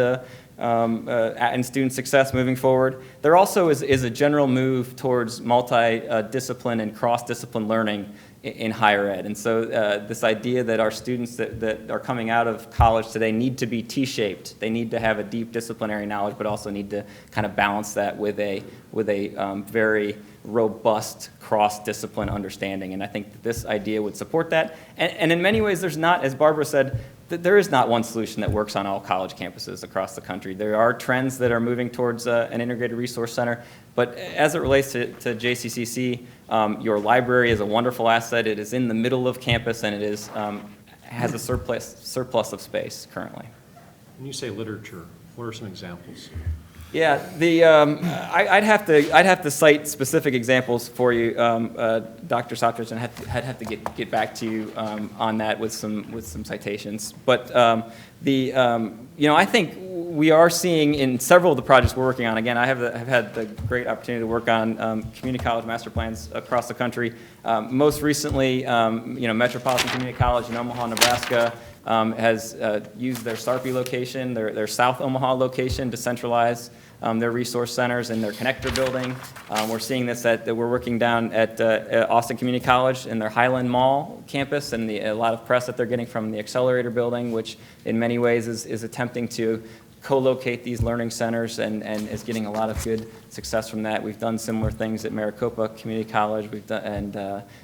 student success moving forward. There also is a general move towards multi-discipline and cross-discipline learning in higher ed. And so this idea that our students that are coming out of college today need to be T-shaped. They need to have a deep disciplinary knowledge, but also need to kind of balance that with a very robust cross-discipline understanding. And I think that this idea would support that. And in many ways, there's not, as Barbara said, there is not one solution that works on all college campuses across the country. There are trends that are moving towards an integrated resource center, but as it relates to JCCC, your library is a wonderful asset. It is in the middle of campus, and it has a surplus of space currently. When you say literature, what are some examples? Yeah, I'd have to cite specific examples for you, Dr. Sopcich, and I'd have to get back to you on that with some citations. But you know, I think we are seeing in several of the projects we're working on. Again, I have had the great opportunity to work on community college master plans across the country. Most recently, you know, Metropolitan Community College in Omaha, Nebraska, has used their Sarpy location, their South Omaha location, to centralize their resource centers in their connector building. We're seeing this we're working down at Austin Community College in their Highland Mall campus, and a lot of press that they're getting from the Accelerator building, which in many ways is attempting to co-locate these learning centers and is getting a lot of good success from that. We've done similar things at Maricopa Community College, and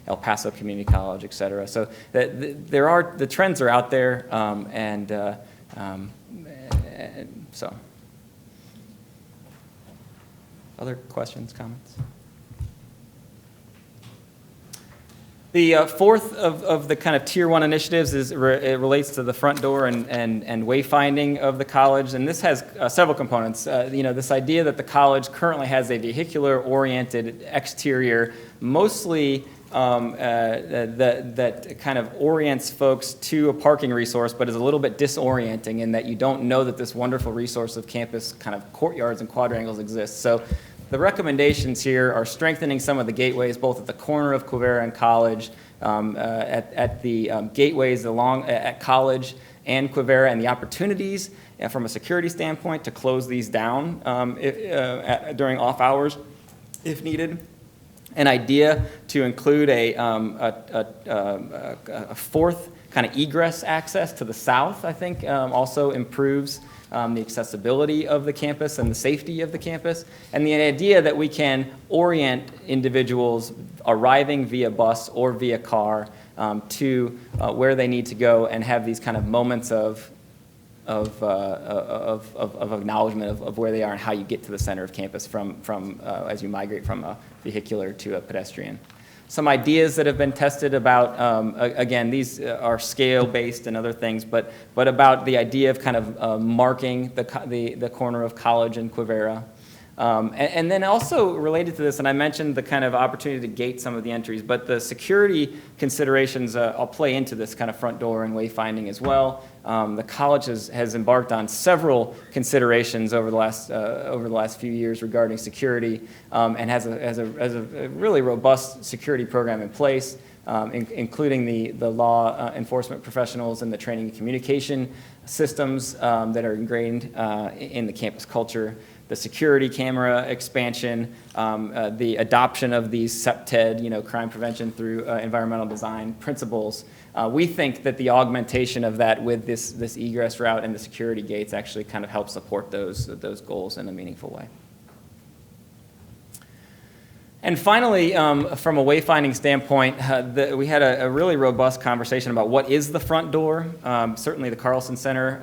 El Paso Community College, et cetera. So the trends are out there, so. Other questions, comments? The fourth of the kind of Tier 1 initiatives it relates to the front door and wayfinding of the college, and this has several components. This idea that the college currently has a vehicular-oriented exterior, mostly that kind of orients folks to a parking resource, but is a little bit disorienting in that you don't know that this wonderful resource of campus kind of courtyards and quadrangles exists. So the recommendations here are strengthening some of the gateways, both at the corner of Quivira and College, at the gateways along at College and Quivira, and the opportunities from a security standpoint to close these down during off hours if needed. An idea to include a fourth kind of egress access to the south, I think, also improves the accessibility of the campus and the safety of the campus, and the idea that we can orient individuals arriving via bus or via car to where they need to go and have these kind of moments of acknowledgement of where they are and how you get to the center of campus from as you migrate from a vehicular to a pedestrian. Some ideas that have been tested about, again, these are scale-based and other things, but about the idea of kind of marking the corner of College and Quivira. And then also related to this, and I mentioned the kind of opportunity to gate some of the entries, but the security considerations all play into this kind of front door and wayfinding as well. The college has embarked on several considerations over the last few years regarding security, and has a really robust security program in place, including the law enforcement professionals and the training and communication systems that are ingrained in the campus culture. The security camera expansion, the adoption of these CPTED, crime prevention through environmental design principles. We think that the augmentation of that with this egress route and the security gates actually kind of help support those goals in a meaningful way. And finally, from a wayfinding standpoint, we had a really robust conversation about what is the front door. Certainly the Carlson Center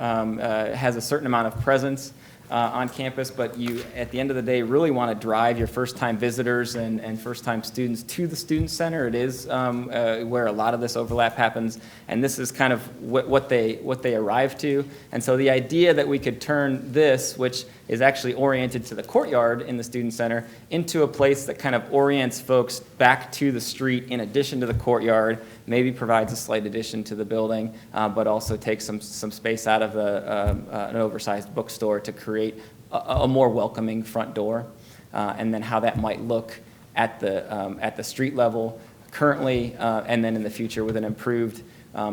has a certain amount of presence on campus, but you, at the end of the day, really want to drive your first-time visitors and first-time students to the Student Center. It is where a lot of this overlap happens, and this is kind of what they arrive to. And so the idea that we could turn this, which is actually oriented to the courtyard in the Student Center, into a place that kind of orients folks back to the street in addition to the courtyard, maybe provides a slight addition to the building, but also takes some space out of an oversized bookstore to create a more welcoming front door, and then how that might look at the street level currently, and then in the future with an improved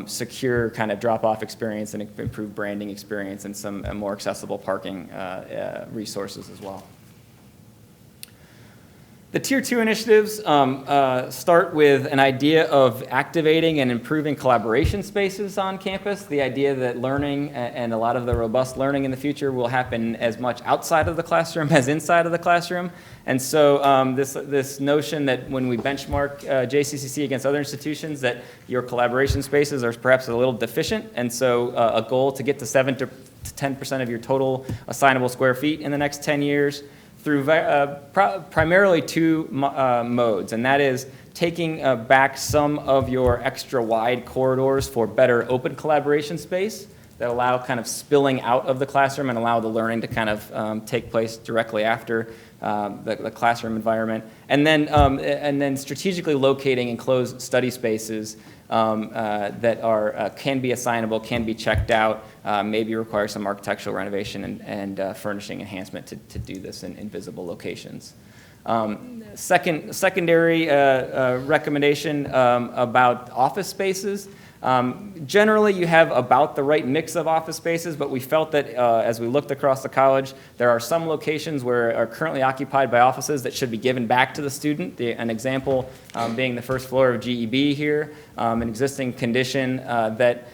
secure kind of drop-off experience and improved branding experience and some more accessible parking resources as well. The Tier 2 initiatives start with an idea of activating and improving collaboration spaces on campus, the idea that learning and a lot of the robust learning in the future will happen as much outside of the classroom as inside of the classroom. And so this notion that when we benchmark JCCC against other institutions, that your collaboration spaces are perhaps a little deficient, and so a goal to get to 7 to 10% of your total assignable square feet in the next 10 years, through primarily two modes, and that is taking back some of your extra wide corridors for better open collaboration space that allow kind of spilling out of the classroom and allow the learning to kind of take place directly after the classroom environment, and then strategically locating enclosed study spaces that can be assignable, can be checked out, maybe require some architectural renovation and furnishing enhancement to do this in visible locations. Secondary recommendation about office spaces. Generally, you have about the right mix of office spaces, but we felt that as we looked across the college, there are some locations where are currently occupied by offices that should be given back to the student. An example being the first floor of GEB here, an existing condition that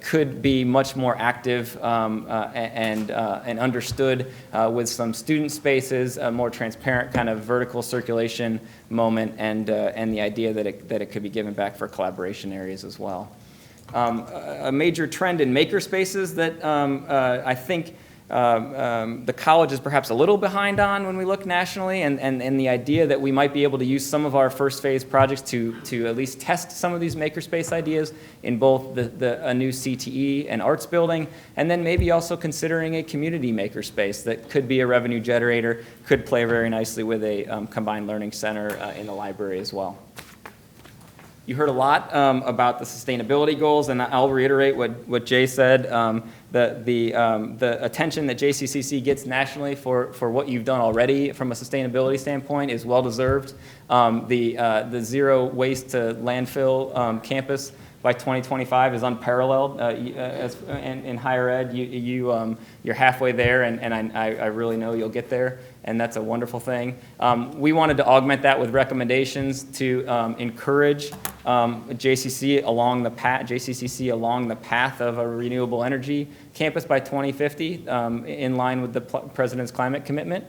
could be much more active and understood with some student spaces, a more transparent kind of vertical circulation moment, and the idea that it could be given back for collaboration areas as well. A major trend in maker spaces that I think the college is perhaps a little behind on when we look nationally, and the idea that we might be able to use some of our first phase projects to at least test some of these makerspace ideas in both a new CTE and arts building, and then maybe also considering a community makerspace that could be a revenue generator, could play very nicely with a combined learning center in the library as well. You heard a lot about the sustainability goals, and I'll reiterate what Jay said. The attention that JCCC gets nationally for what you've done already from a sustainability standpoint is well-deserved. The zero waste to landfill campus by 2025 is unparalleled in higher ed. You're halfway there, and I really know you'll get there, and that's a wonderful thing. We wanted to augment that with recommendations to encourage JCCCC along the path of a renewable energy campus by 2050, in line with the President's climate commitment,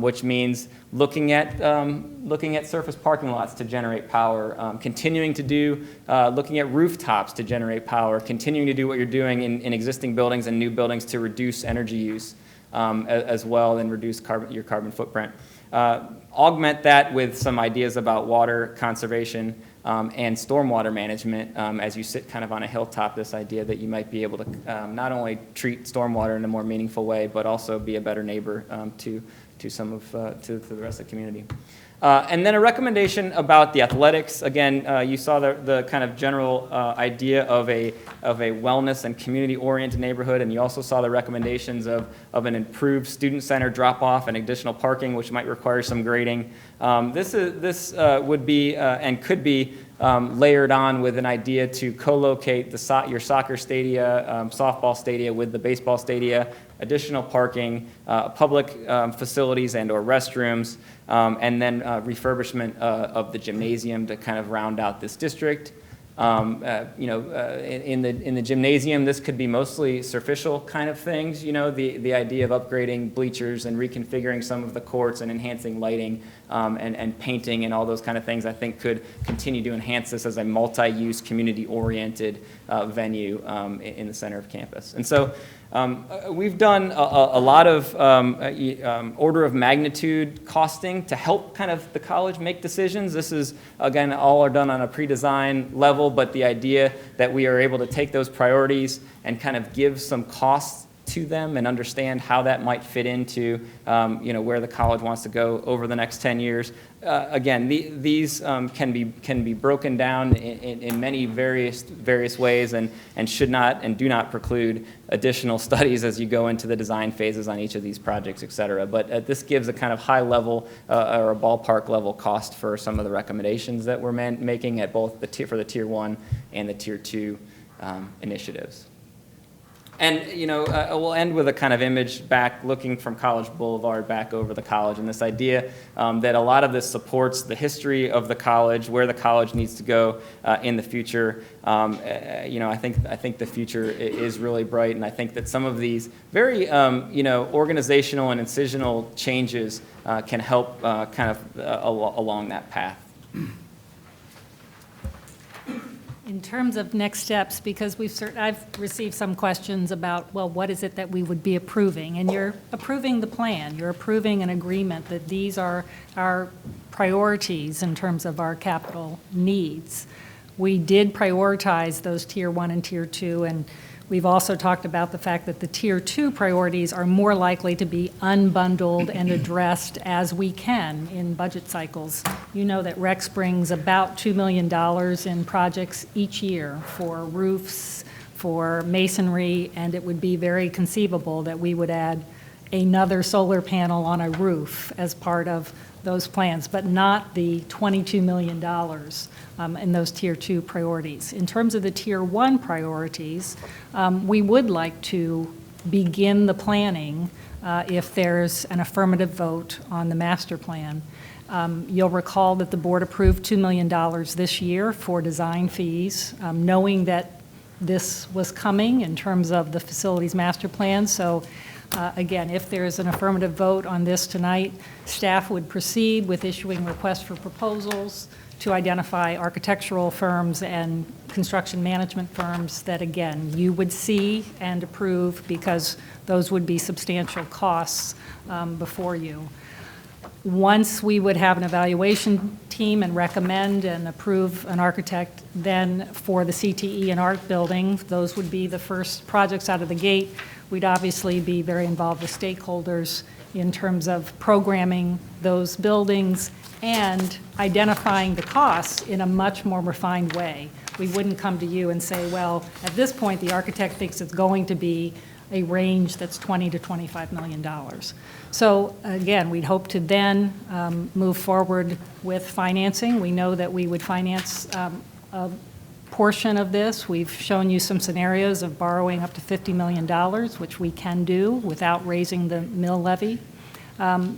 which means looking at surface parking lots to generate power, continuing to do, looking at rooftops to generate power, continuing to do what you're doing in existing buildings and new buildings to reduce energy use as well and reduce your carbon footprint. Augment that with some ideas about water conservation and stormwater management as you sit kind of on a hilltop, this idea that you might be able to not only treat stormwater in a more meaningful way, but also be a better neighbor to the rest of the community. And then a recommendation about the athletics. Again, you saw the kind of general idea of a wellness and community-oriented neighborhood, and you also saw the recommendations of an improved student center drop-off and additional parking, which might require some grading. This would be and could be layered on with an idea to co-locate your soccer stadia, softball stadia with the baseball stadia, additional parking, public facilities and/or restrooms, and then refurbishment of the gymnasium to kind of round out this district. In the gymnasium, this could be mostly superficial kind of things. The idea of upgrading bleachers and reconfiguring some of the courts and enhancing lighting and painting and all those kind of things, I think could continue to enhance this as a multi-use, community-oriented venue in the center of campus. And so we've done a lot of order of magnitude costing to help kind of the college make decisions. This is, again, all are done on a pre-design level, but the idea that we are able to take those priorities and kind of give some costs to them and understand how that might fit into where the college wants to go over the next 10 years. Again, these can be broken down in many various ways and should not and do not preclude additional studies as you go into the design phases on each of these projects, et cetera. But this gives a kind of high level or a ballpark level cost for some of the recommendations that we're making at both for the Tier 1 and the Tier 2 initiatives. And, we'll end with a kind of image back looking from College Boulevard back over the college, and this idea that a lot of this supports the history of the college, where the college needs to go in the future. I think the future is really bright, and I think that some of these very, organizational and incisional changes can help kind of along that path. In terms of next steps, because I've received some questions about, well, what is it that we would be approving? And you're approving the plan. You're approving an agreement that these are our priorities in terms of our capital needs. We did prioritize those Tier 1 and Tier 2, and we've also talked about the fact that the Tier 2 priorities are more likely to be unbundled and addressed as we can in budget cycles. You know that Rex brings about $2 million in projects each year for roofs, for masonry, and it would be very conceivable that we would add another solar panel on a roof as part of those plans, but not the $22 million in those Tier 2 priorities. In terms of the Tier 1 priorities, we would like to begin the planning if there's an affirmative vote on the master plan. You'll recall that the board approved $2 million this year for design fees, knowing that this was coming in terms of the facilities master plan. So again, if there's an affirmative vote on this tonight, staff would proceed with issuing requests for proposals to identify architectural firms and construction management firms that, again, you would see and approve because those would be substantial costs before you. Once we would have an evaluation team and recommend and approve an architect, then for the CTE and art building, those would be the first projects out of the gate. We'd obviously be very involved with stakeholders in terms of programming those buildings and identifying the costs in a much more refined way. We wouldn't come to you and say, well, at this point, the architect thinks it's going to be a range that's $20 to $25 million. So again, we'd hope to then move forward with financing. We know that we would finance a portion of this. We've shown you some scenarios of borrowing up to $50 million, which we can do without raising the mill levy.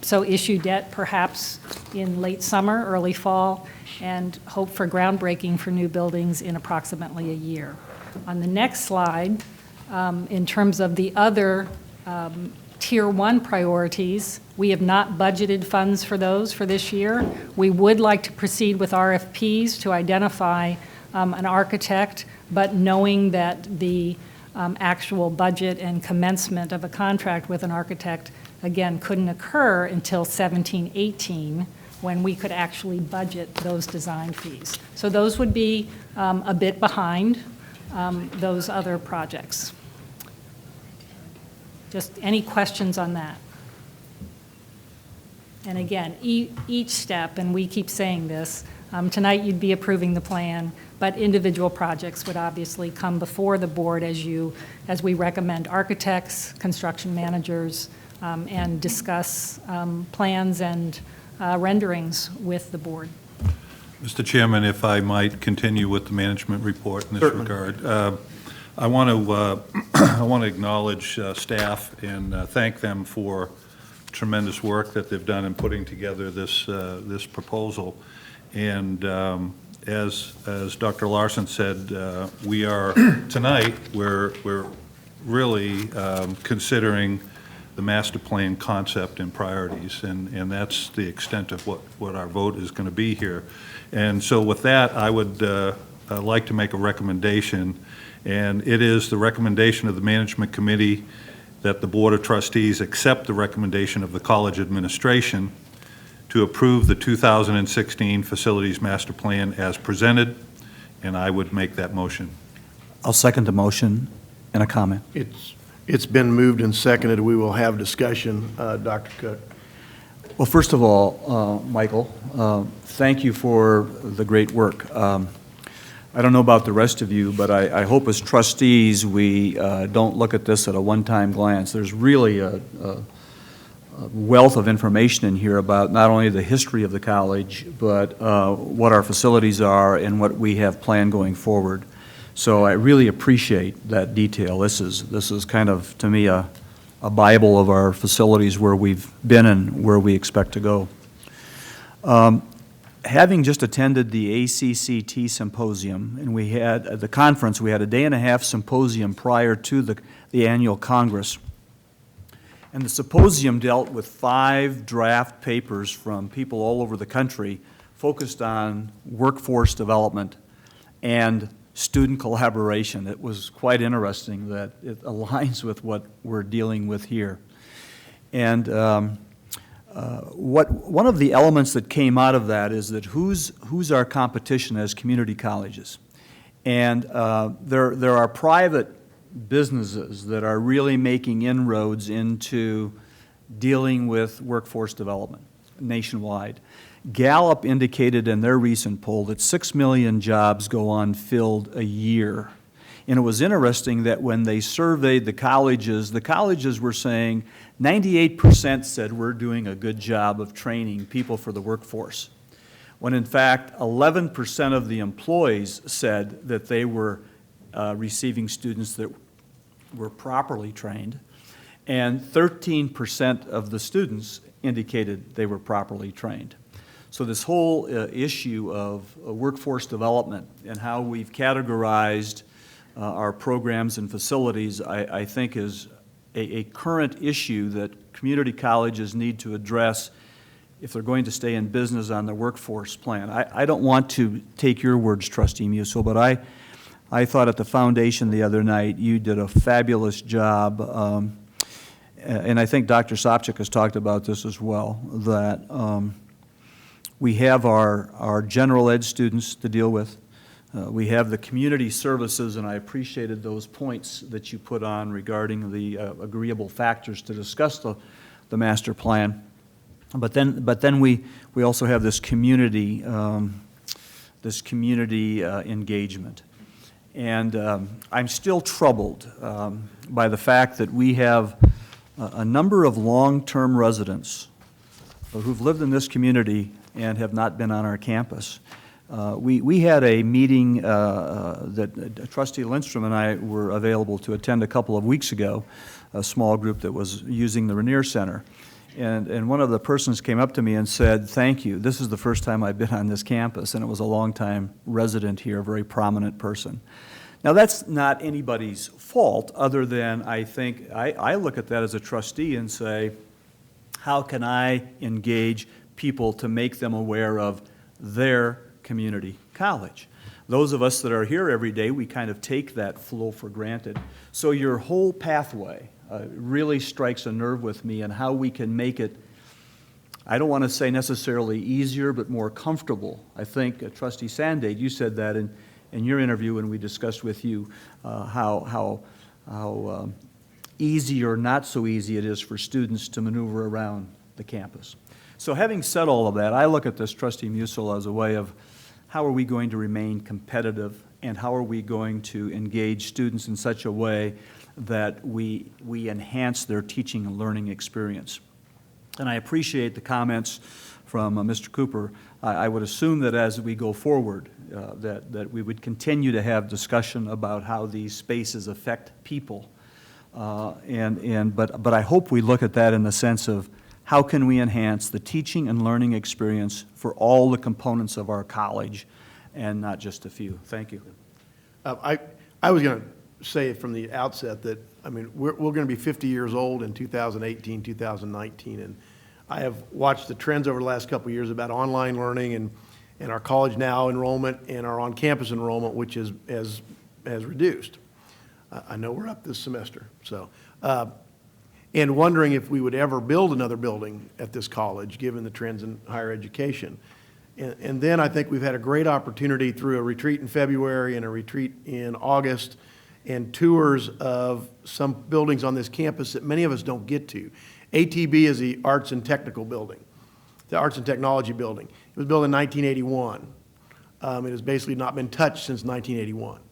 So issue debt perhaps in late summer, early fall, and hope for groundbreaking for new buildings in approximately a year. On the next slide, in terms of the other Tier 1 priorities, we have not budgeted funds for those for this year. We would like to proceed with RFPs to identify an architect, but knowing that the actual budget and commencement of a contract with an architect, again, couldn't occur until 17-18, when we could actually budget those design fees. So those would be a bit behind those other projects. Just any questions on that? And again, each step, and we keep saying this, tonight you'd be approving the plan, but individual projects would obviously come before the board as we recommend architects, construction managers, and discuss plans and renderings with the board. Mr. Chairman, if I might continue with the management report in this Certainly. regard. I want to acknowledge staff and thank them for tremendous work that they've done in putting together this proposal. And as Dr. Larson said, we are tonight we're really considering the master plan concept and priorities, and that's the extent of what our vote is going to be here. And so with that, I would like to make a recommendation. And it is the recommendation of the Management Committee that the Board of Trustees accept the recommendation of the college administration to approve the 2016 Facilities Master Plan as presented, and I would make that motion. I'll second the motion and a comment. It's been moved and seconded. We will have discussion. Dr. Cook. Well, first of all, Michael, thank you for the great work. I don't know about the rest of you, but I hope as trustees we don't look at this at a one-time glance. There's really a wealth of information in here about not only the history of the college, but what our facilities are and what we have planned going forward. So I really appreciate that detail. This is kind of, to me, a Bible of our facilities, where we've been and where we expect to go. Having just attended the ACCT symposium, and we had at the conference, we had a day-and-a-half symposium prior to the annual Congress. And the symposium dealt with 5 draft papers from people all over the country focused on workforce development and student collaboration. It was quite interesting that it aligns with what we're dealing with here. And one of the elements that came out of that is that who's our competition as community colleges? And there are private businesses that are really making inroads into dealing with workforce development nationwide. Gallup indicated in their recent poll that 6 million jobs go unfilled a year. And it was interesting that when they surveyed the colleges were saying 98% said we're doing a good job of training people for the workforce, when in fact 11% of the employees said that they were receiving students that were properly trained, and 13% of the students indicated they were properly trained. So this whole issue of workforce development and how we've categorized our programs and facilities, I think is a current issue that community colleges need to address if they're going to stay in business on the workforce plan. I don't want to take your words, Trustee Musil, but I thought at the foundation the other night, you did a fabulous job, and I think Dr. Sopcich has talked about this as well, that we have our general ed students to deal with. We have the community services, and I appreciated those points that you put on regarding the agreeable factors to discuss the master plan. But then we also have this community engagement. And I'm still troubled by the fact that we have a number of long-term residents who've lived in this community and have not been on our campus. We had a meeting that Trustee Lindstrom and I were available to attend a couple of weeks ago, a small group that was using the Rainier Center. And one of the persons came up to me and said, "Thank you. This is the first time I've been on this campus," and it was a longtime resident here, a very prominent person. Now, that's not anybody's fault, other than I think I look at that as a trustee and say, how can I engage people to make them aware of their community college? Those of us that are here every day, we kind of take that flow for granted. So your whole pathway really strikes a nerve with me, and how we can make it, I don't want to say necessarily easier, but more comfortable. I think, Trustee Sandate, you said that in your interview when we discussed with you how easy or not so easy it is for students to maneuver around the campus. So having said all of that, I look at this, Trustee Musil, as a way of how are we going to remain competitive, and how are we going to engage students in such a way that we enhance their teaching and learning experience. And I appreciate the comments from Mr. Cooper. I would assume that as we go forward, that we would continue to have discussion about how these spaces affect people. But I hope we look at that in the sense of how can we enhance the teaching and learning experience for all the components of our college, and not just a few. Thank you. I was going to say from the outset that, I mean, we're going to be 50 years old in 2018, 2019, and I have watched the trends over the last couple of years about online learning and our College Now enrollment and our on-campus enrollment, which has reduced. I know we're up this semester, so. And wondering if we would ever build another building at this college, given the trends in higher education. And then I think we've had a great opportunity through a retreat in February and a retreat in August, and tours of some buildings on this campus that many of us don't get to. ATB is the Arts and Technical Building, the Arts and Technology Building. It was built in 1981. It has basically not been touched since 1981.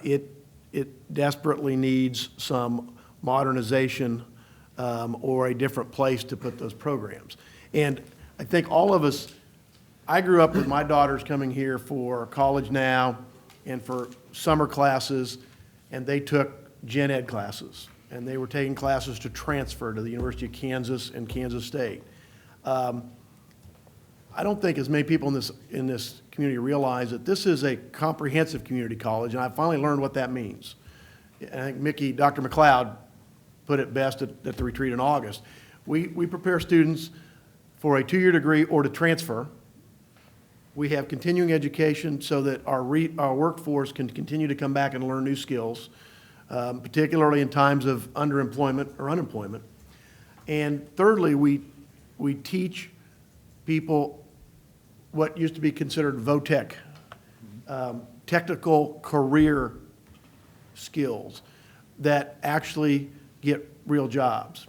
It desperately needs some modernization or a different place to put those programs. And I think all of us, I grew up with my daughters coming here for College Now and for summer classes, and they took gen ed classes, and they were taking classes to transfer to the University of Kansas and Kansas State. I don't think as many people in this community realize that this is a comprehensive community college, and I finally learned what that means. I think Dr. McLeod put it best at the retreat in August. We prepare students for a two-year degree or to transfer. We have continuing education so that our workforce can continue to come back and learn new skills, particularly in times of underemployment or unemployment. And thirdly, we teach people what used to be considered VOTEC, technical career skills that actually get real jobs,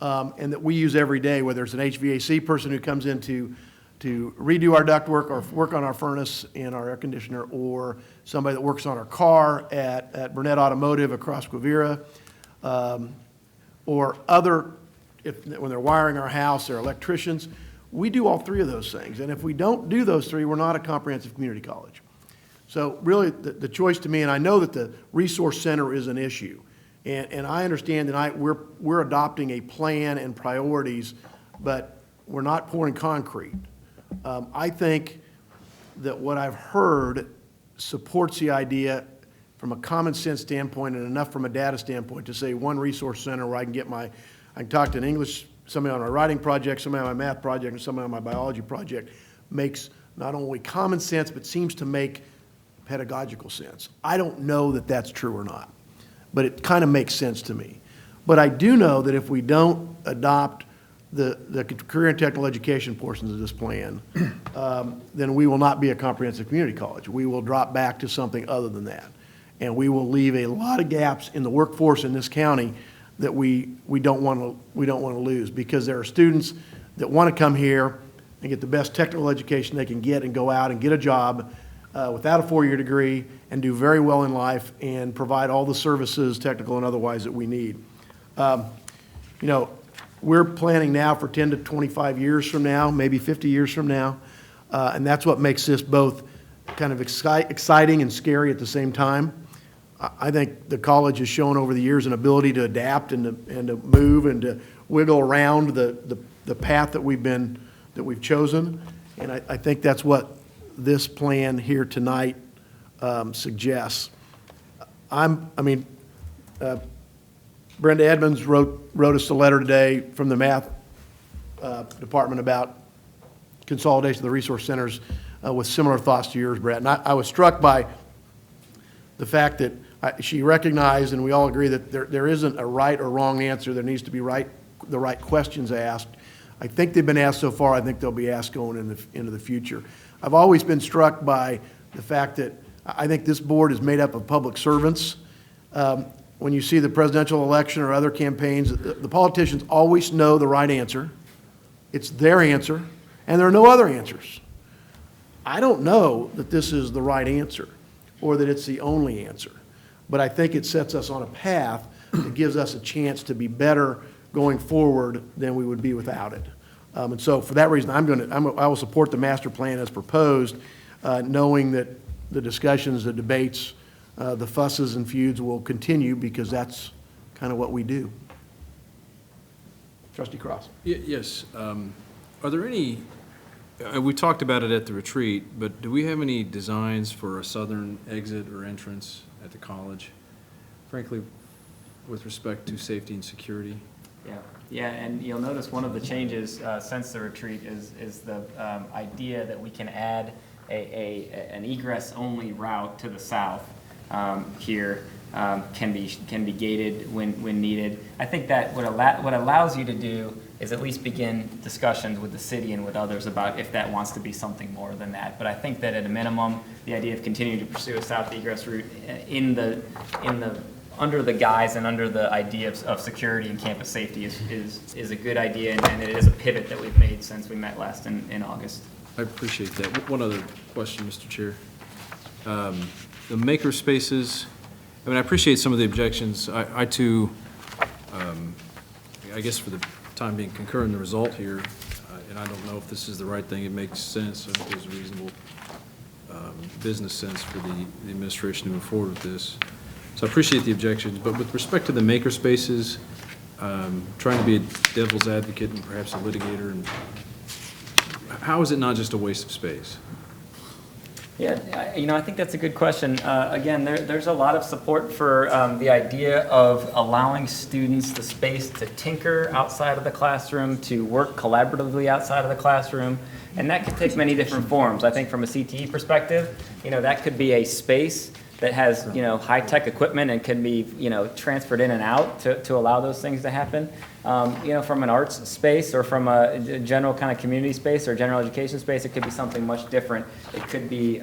and that we use every day, whether it's an HVAC person who comes in to redo our ductwork or work on our furnace and our air conditioner, or somebody that works on our car at Burnett Automotive across Quivira, or other, when they're wiring our house, they're electricians. We do all three of those things, and if we don't do those three, we're not a comprehensive community college. So really, the choice to me, and I know that the resource center is an issue, and I understand that we're adopting a plan and priorities, but we're not pouring concrete. I think that what I've heard supports the idea from a common sense standpoint and enough from a data standpoint to say one resource center where I can talk to an English somebody on my writing project, somebody on my math project, and somebody on my biology project makes not only common sense, but seems to make pedagogical sense. I don't know that that's true or not, but it kind of makes sense to me. But I do know that if we don't adopt the career and technical education portions of this plan, then we will not be a comprehensive community college. We will drop back to something other than that. And we will leave a lot of gaps in the workforce in this county that we don't want to lose, because there are students that want to come here and get the best technical education they can get and go out and get a job without a four-year degree and do very well in life and provide all the services, technical and otherwise, that we need. You know, we're planning now for 10 to 25 years from now, maybe 50 years from now, and that's what makes this both kind of exciting and scary at the same time. I think the college has shown over the years an ability to adapt and to move and to wiggle around the path that we've chosen, and I think that's what this plan here tonight suggests. Brenda Edmonds wrote us a letter today from the math department about consolidation of the resource centers with similar thoughts to yours, Brett. And I was struck by the fact that she recognized, and we all agree, that there isn't a right or wrong answer. There needs to be the right questions asked. I think they've been asked so far. I think they'll be asked going into the future. I've always been struck by the fact that I think this board is made up of public servants. When you see the presidential election or other campaigns, the politicians always know the right answer. It's their answer, and there are no other answers. I don't know that this is the right answer or that it's the only answer, but I think it sets us on a path that gives us a chance to be better going forward than we would be without it. And so for that reason, I will support the master plan as proposed, knowing that the discussions, the debates, the fusses and feuds will continue, because that's kind of what we do. Trustee Cross. Yes. Are there any, we talked about it at the retreat, but do we have any designs for a southern exit or entrance at the college? Frankly, with respect to safety and security? Yeah, and you'll notice one of the changes since the retreat is the idea that we can add an egress-only route to the south here. Can be gated when needed. I think that what allows you to do is at least begin discussions with the city and with others about if that wants to be something more than that. But I think that at a minimum, the idea of continuing to pursue a south egress route under the guise and under the idea of security and campus safety is a good idea, and it is a pivot that we've made since we met last in August. I appreciate that. One other question, Mr. Chair. The maker spaces, I mean, I appreciate some of the objections. I too, I guess for the time being, concur in the result here, and I don't know if this is the right thing. It makes sense. I think there's a reasonable business sense for the administration to move forward with this. So I appreciate the objections, but with respect to the maker spaces, trying to be a devil's advocate and perhaps a litigator, and how is it not just a waste of space? Yeah, I think that's a good question. Again, there's a lot of support for the idea of allowing students the space to tinker outside of the classroom, to work collaboratively outside of the classroom, and that could take many different forms. I think from a CTE perspective, that could be a space that has, high-tech equipment and can be, transferred in and out to allow those things to happen. From an arts space or from a general kind of community space or general education space, it could be something much different. It could be,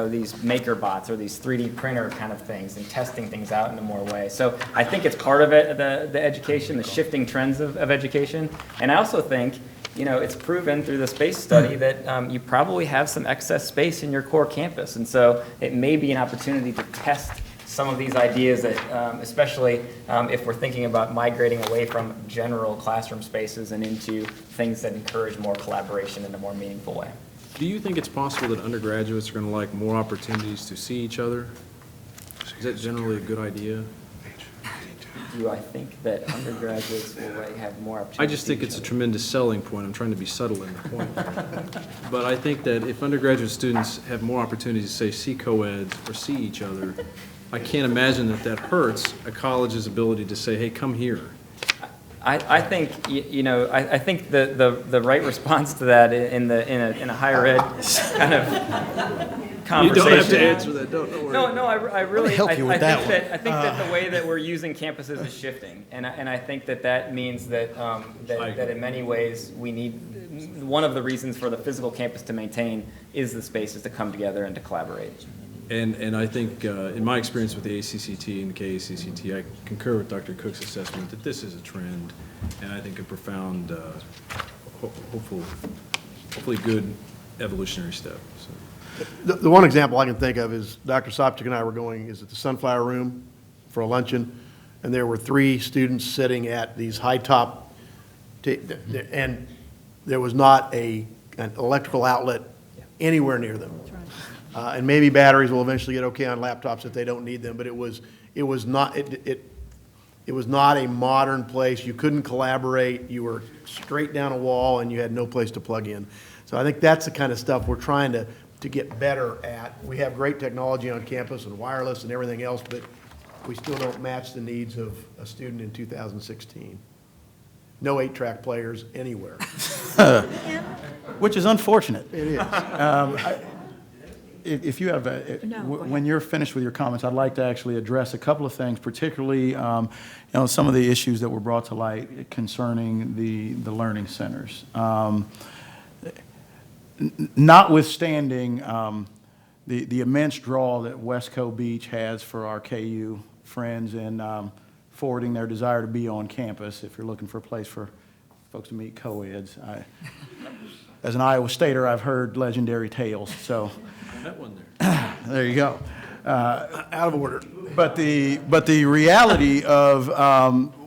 these maker bots or these 3D printer kind of things and testing things out in a more way. So I think it's part of it, the education, the shifting trends of education. And I also think, it's proven through the space study that you probably have some excess space in your core campus. And so it may be an opportunity to test some of these ideas that, especially if we're thinking about migrating away from general classroom spaces and into things that encourage more collaboration in a more meaningful way. Do you think it's possible that undergraduates are going to like more opportunities to see each other? Is that generally a good idea? Do I think that undergraduates will have more opportunities? I just think it's a tremendous selling point. I'm trying to be subtle in the point. But I think that if undergraduate students have more opportunities to, say, see co-eds or see each other, I can't imagine that hurts a college's ability to say, hey, come here. I think, I think the right response to that in a higher ed kind of conversation. You don't have to answer that, don't worry. No, I really, help you with that one. I think that the way that we're using campuses is shifting. And I think that means that, that in many ways, we need, one of the reasons for the physical campus to maintain is the spaces to come together and to collaborate. And I think, in my experience with the ACCT and the KACCT, I concur with Dr. Cook's assessment that this is a trend, and I think a profound, hopefully good evolutionary step. So. The one example I can think of is Dr. Sopcich and I were going, is at the Sunflower Room for a luncheon, and there were 3 students sitting at these high-top, and there was not an electrical outlet anywhere near them. And maybe batteries will eventually get okay on laptops if they don't need them, but it was not a modern place. You couldn't collaborate. You were straight down a wall, and you had no place to plug in. So I think that's the kind of stuff we're trying to get better at. We have great technology on campus and wireless and everything else, but we still don't match the needs of a student in 2016. No 8-track players anywhere. Which is unfortunate. It is. If you have, when you're finished with your comments, I'd like to actually address a couple of things, particularly some of the issues that were brought to light concerning the learning centers. Notwithstanding the immense draw that Westco Beach has for our KU friends and forwarding their desire to be on campus, if you're looking for a place for folks to meet co-eds. As an Iowa Stater, I've heard legendary tales, so. That one there. There you go. Out of order. But the reality of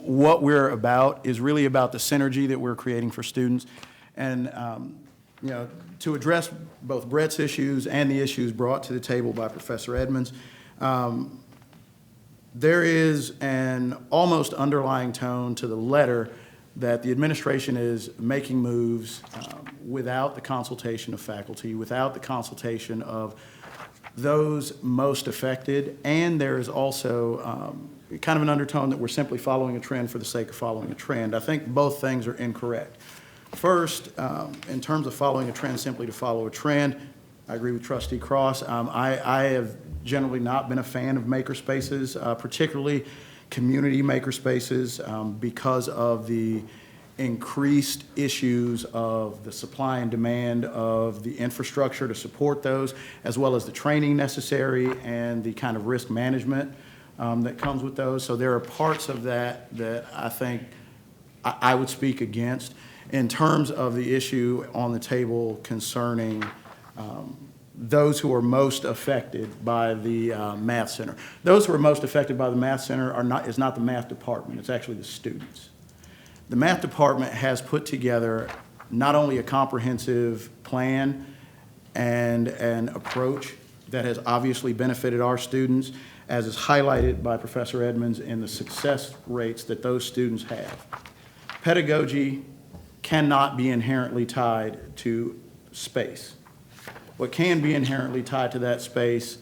what we're about is really about the synergy that we're creating for students. And, to address both Brett's issues and the issues brought to the table by Professor Edmonds, there is an almost underlying tone to the letter that the administration is making moves without the consultation of faculty, without the consultation of those most affected, and there is also kind of an undertone that we're simply following a trend for the sake of following a trend. I think both things are incorrect. First, in terms of following a trend simply to follow a trend, I agree with Trustee Cross. I have generally not been a fan of makerspaces, particularly community makerspaces, because of the increased issues of the supply and demand of the infrastructure to support those, as well as the training necessary and the kind of risk management that comes with those. So there are parts of that that I think I would speak against. In terms of the issue on the table concerning those who are most affected by the Math Center. Those who are most affected by the Math Center is not the math department, it's actually the students. The math department has put together not only a comprehensive plan and an approach that has obviously benefited our students, as is highlighted by Professor Edmonds in the success rates that those students have. Pedagogy cannot be inherently tied to space. What can be inherently tied to that space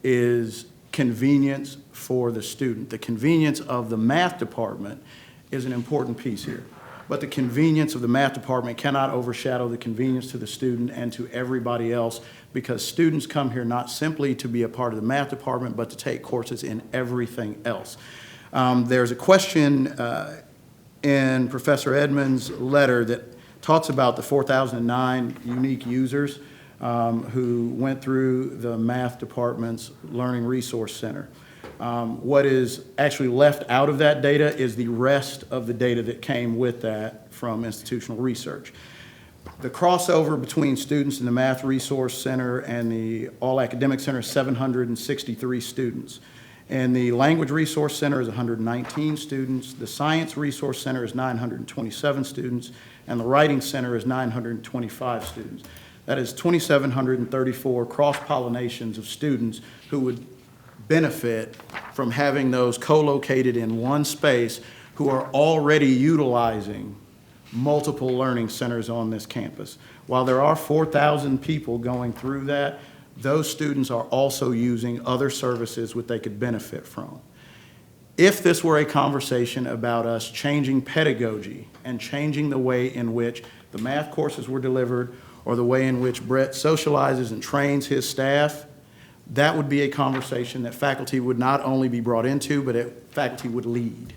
is convenience for the student. The convenience of the math department is an important piece here. But the convenience of the math department cannot overshadow the convenience to the student and to everybody else, because students come here not simply to be a part of the math department, but to take courses in everything else. There's a question in Professor Edmonds' letter that talks about the 4,009 unique users who went through the math department's Learning Resource Center. What is actually left out of that data is the rest of the data that came with that from institutional research. The crossover between students in the Math Resource Center and the All Academic Center is 763 students. And the Language Resource Center is 119 students. The Science Resource Center is 927 students. And the Writing Center is 925 students. That is 2,734 cross-pollinations of students who would benefit from having those co-located in one space, who are already utilizing multiple learning centers on this campus. While there are 4,000 people going through that, those students are also using other services which they could benefit from. If this were a conversation about us changing pedagogy and changing the way in which the math courses were delivered or the way in which Brett socializes and trains his staff, that would be a conversation that faculty would not only be brought into, but faculty would lead.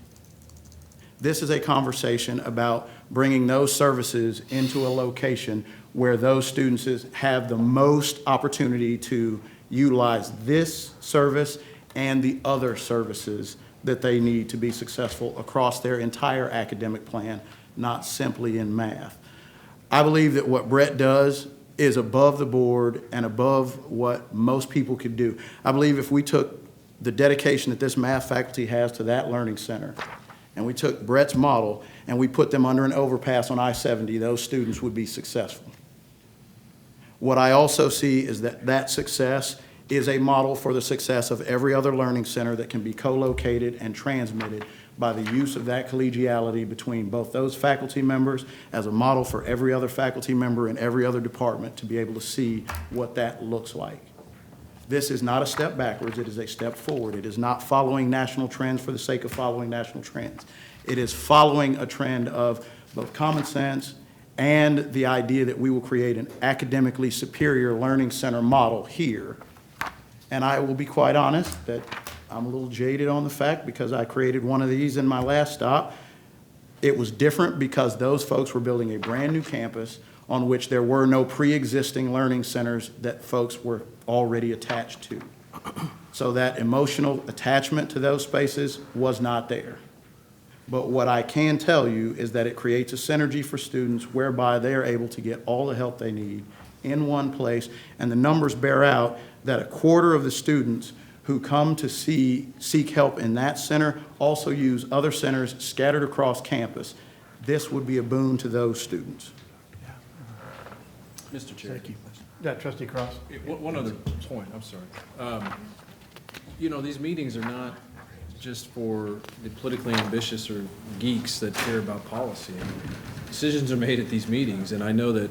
This is a conversation about bringing those services into a location where those students have the most opportunity to utilize this service and the other services that they need to be successful across their entire academic plan, not simply in math. I believe that what Brett does is above the board and above what most people could do. I believe if we took the dedication that this math faculty has to that learning center, and we took Brett's model and we put them under an overpass on I-70, those students would be successful. What I also see is that that success is a model for the success of every other learning center that can be co-located and transmitted by the use of that collegiality between both those faculty members as a model for every other faculty member in every other department to be able to see what that looks like. This is not a step backwards, it is a step forward. It is not following national trends for the sake of following national trends. It is following a trend of both common sense and the idea that we will create an academically superior learning center model here. And I will be quite honest that I'm a little jaded on the fact because I created one of these in my last stop. It was different because those folks were building a brand new campus on which there were no pre-existing learning centers that folks were already attached to. So that emotional attachment to those spaces was not there. But what I can tell you is that it creates a synergy for students whereby they are able to get all the help they need in one place, and the numbers bear out that a quarter of the students who come to seek help in that center also use other centers scattered across campus. This would be a boon to those students. Mr. Chair. Thank you. Yeah, Trustee Cross. One other point, I'm sorry. You know, these meetings are not just for the politically ambitious or geeks that care about policy. I mean, decisions are made at these meetings, and I know that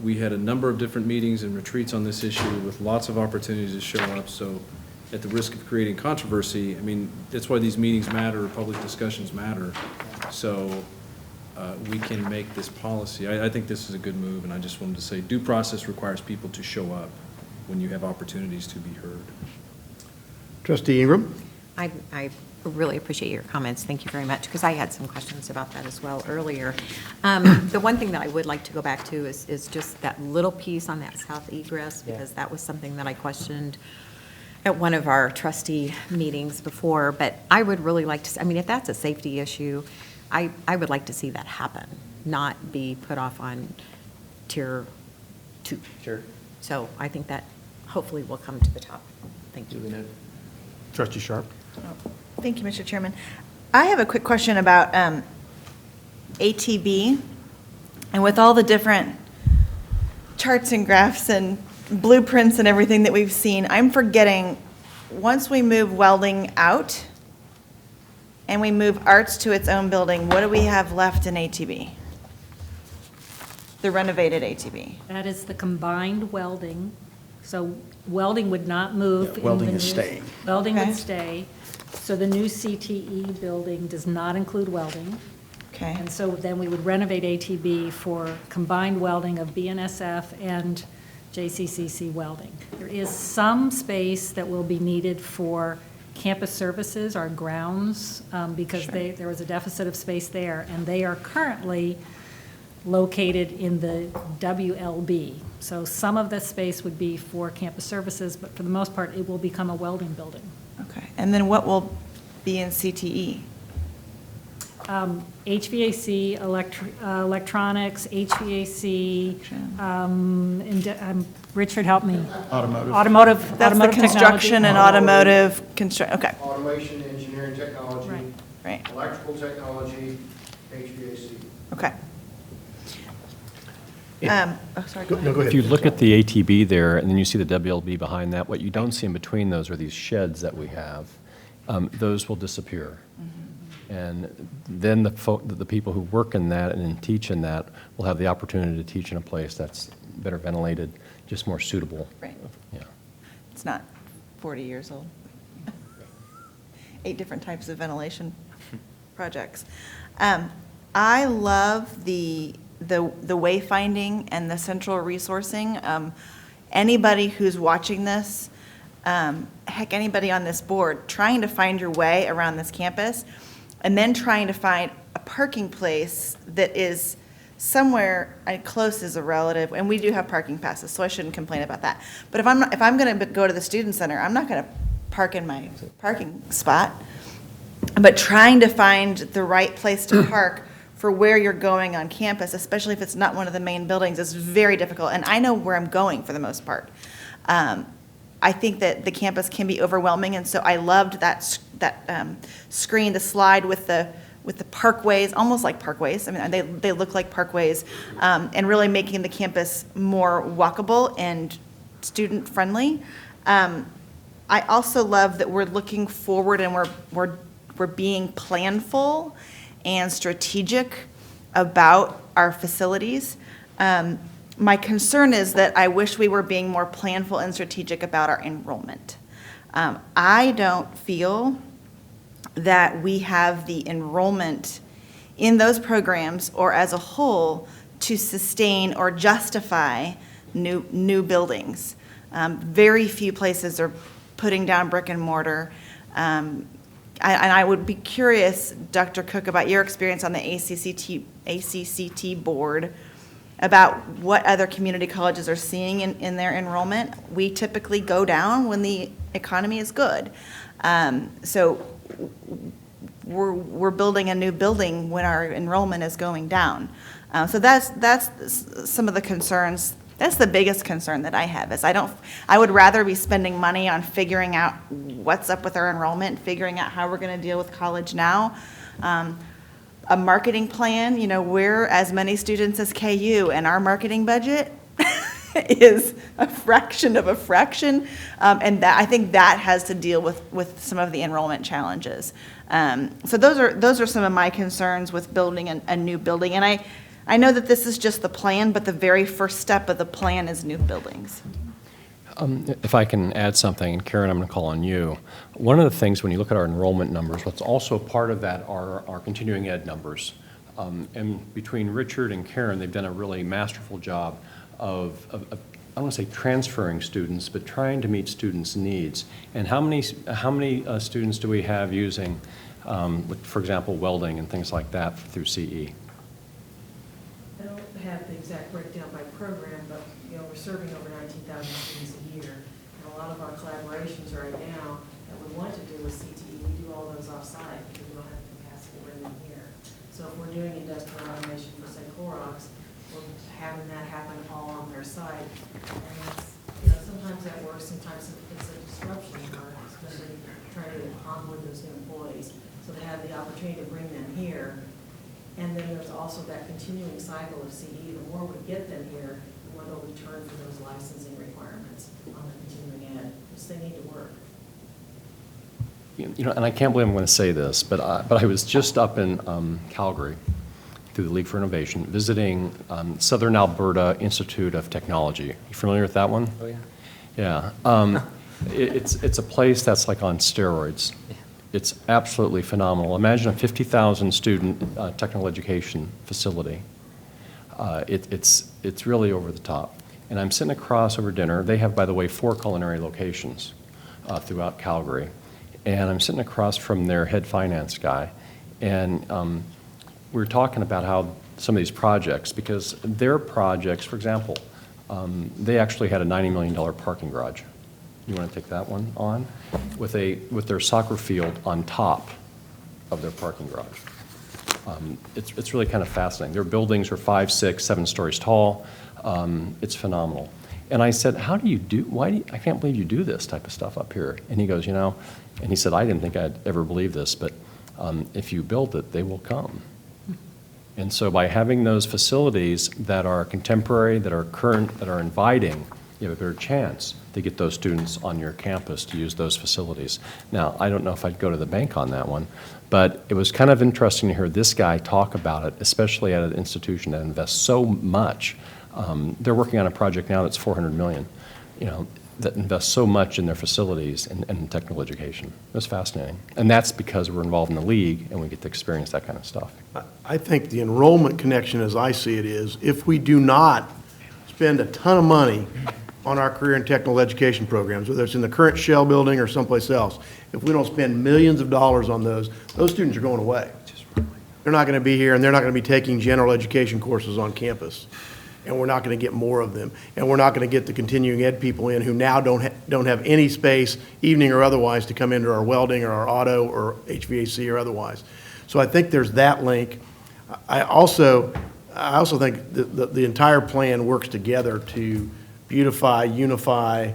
we had a number of different meetings and retreats on this issue with lots of opportunities to show up, so at the risk of creating controversy, I mean, that's why these meetings matter, public discussions matter, so we can make this policy. I think this is a good move, and I just wanted to say due process requires people to show up when you have opportunities to be heard. Trustee Ingram? I really appreciate your comments. Thank you very much, because I had some questions about that as well earlier. The one thing that I would like to go back to is just that little piece on that south egress, because that was something that I questioned at one of our trustee meetings before. But I would really like to, I mean, if that's a safety issue, I would like to see that happen, not be put off on tier 2. Sure. So I think that hopefully will come to the top. Thank you. Trustee Sharp? Thank you, Mr. Chairman. I have a quick question about ATB, and with all the different charts and graphs and blueprints and everything that we've seen, I'm forgetting, once we move welding out and we move arts to its own building, what do we have left in ATB? The renovated ATB. That is the combined welding. So welding would not move. Yeah, welding in the is new- staying. Welding Okay. would stay. So the new CTE building does not include welding. Okay. And so then we would renovate ATB for combined welding of BNSF and JCCC welding. There is some space that will be needed for campus services, our grounds, because there was a deficit of space there, and they are currently located in the WLB. So some of the space would be for campus services, but for the most part, it will become a welding building. Okay. And then what will be in CTE? HVAC, electronics, HVAC, Richard, help me. Automotive That's the automotive construction technology. and automotive okay. Automation, engineering technology. Right. Electrical technology, HVAC. Okay. Sorry. No, go ahead. If you look at the ATB there, and then you see the WLB behind that, what you don't see in between those are these sheds that we have. Those will disappear. And then the people who work in that and teach in that will have the opportunity to teach in a place that's better ventilated, just more suitable. Right. Yeah. It's not 40 years old. 8 different types of ventilation projects. I love the wayfinding and the central resourcing. Anybody who's watching this, heck, anybody on this board, trying to find your way around this campus, and then trying to find a parking place that is somewhere close is a relative, and we do have parking passes, so I shouldn't complain about that. But if I'm going to go to the student center, I'm not going to park in my parking spot. But trying to find the right place to park for where you're going on campus, especially if it's not one of the main buildings, is very difficult. And I know where I'm going for the most part. I think that the campus can be overwhelming, and so I loved that screen, the slide with the parkways, almost like parkways. I mean, they look like parkways, and really making the campus more walkable and student-friendly. I also love that we're looking forward and we're being planful and strategic about our facilities. My concern is that I wish we were being more planful and strategic about our enrollment. I don't feel that we have the enrollment in those programs or as a whole to sustain or justify new buildings. Very few places are putting down brick and mortar. And I would be curious, Dr. Cook, about your experience on the ACCT board, about what other community colleges are seeing in their enrollment. We typically go down when the economy is good. So we're building a new building when our enrollment is going down. So that's some of the concerns. That's the biggest concern that I have, is I would rather be spending money on figuring out what's up with our enrollment, figuring out how we're going to deal with college now. A marketing plan, we're as many students as KU, and our marketing budget is a fraction of a fraction. And I think that has to deal with some of the enrollment challenges. So those are some of my concerns with building a new building. And I know that this is just the plan, but the very first step of the plan is new buildings. If I can add something, and Karen, I'm going to call on you. One of the things when you look at our enrollment numbers, what's also part of that are our continuing ed numbers. And between Richard and Karen, they've done a really masterful job of I don't want to say transferring students, but trying to meet students' needs. And how many students do we have using, for example, welding and things like that through CE? I don't have the exact breakdown by program, but we're serving over 19,000 students a year. And a lot of our collaborations right now that we want to do with CTE, we do all those offsite because we don't have the capacity to bring them here. So if we're doing industrial automation for, say, Clorox, we're having that happen all on their site. And that's, sometimes that works, sometimes it's a disruption, especially trying to onboard those new employees. So they have the opportunity to bring them here. And then there's also that continuing cycle of CE. The more we get them here, the more they'll return for those licensing requirements on the continuing ed, because they need to work. And I can't believe I'm going to say this, but I was just up in Calgary through the League for Innovation, visiting Southern Alberta Institute of Technology. You familiar with that one? Oh, yeah. Yeah. It's a place that's like on steroids. It's absolutely phenomenal. Imagine a 50,000 student technical education facility. It's really over the top. And I'm sitting across over dinner. They have, by the way, 4 culinary locations throughout Calgary. And I'm sitting across from their head finance guy. And we were talking about how some of these projects, because their projects, for example, they actually had a $90 million parking garage. You want to take that one on? With their soccer field on top of their parking garage. It's really kind of fascinating. Their buildings are 5, 6, 7 stories tall. It's phenomenal. And I said, I can't believe you do this type of stuff up here. And he goes, and he said, I didn't think I'd ever believe this, but if you build it, they will come. And so by having those facilities that are contemporary, that are current, that are inviting, you have a better chance to get those students on your campus to use those facilities. Now, I don't know if I'd go to the bank on that one, but it was kind of interesting to hear this guy talk about it, especially at an institution that invests so much. They're working on a project now that's $400 million. that invest so much in their facilities and technical education. It was fascinating. And that's because we're involved in the league and we get to experience that kind of stuff. I think the enrollment connection, as I see it, is if we do not spend a ton of money on our career and technical education programs, whether it's in the current Shell building or someplace else, if we don't spend millions of dollars on those students are going away. They're not going to be here, and they're not going to be taking general education courses on campus. And we're not going to get more of them. And we're not going to get the continuing ed people in who now don't have any space, evening or otherwise, to come into our welding or our auto or HVAC or otherwise. So I think there's that link. I also think the entire plan works together to beautify, unify,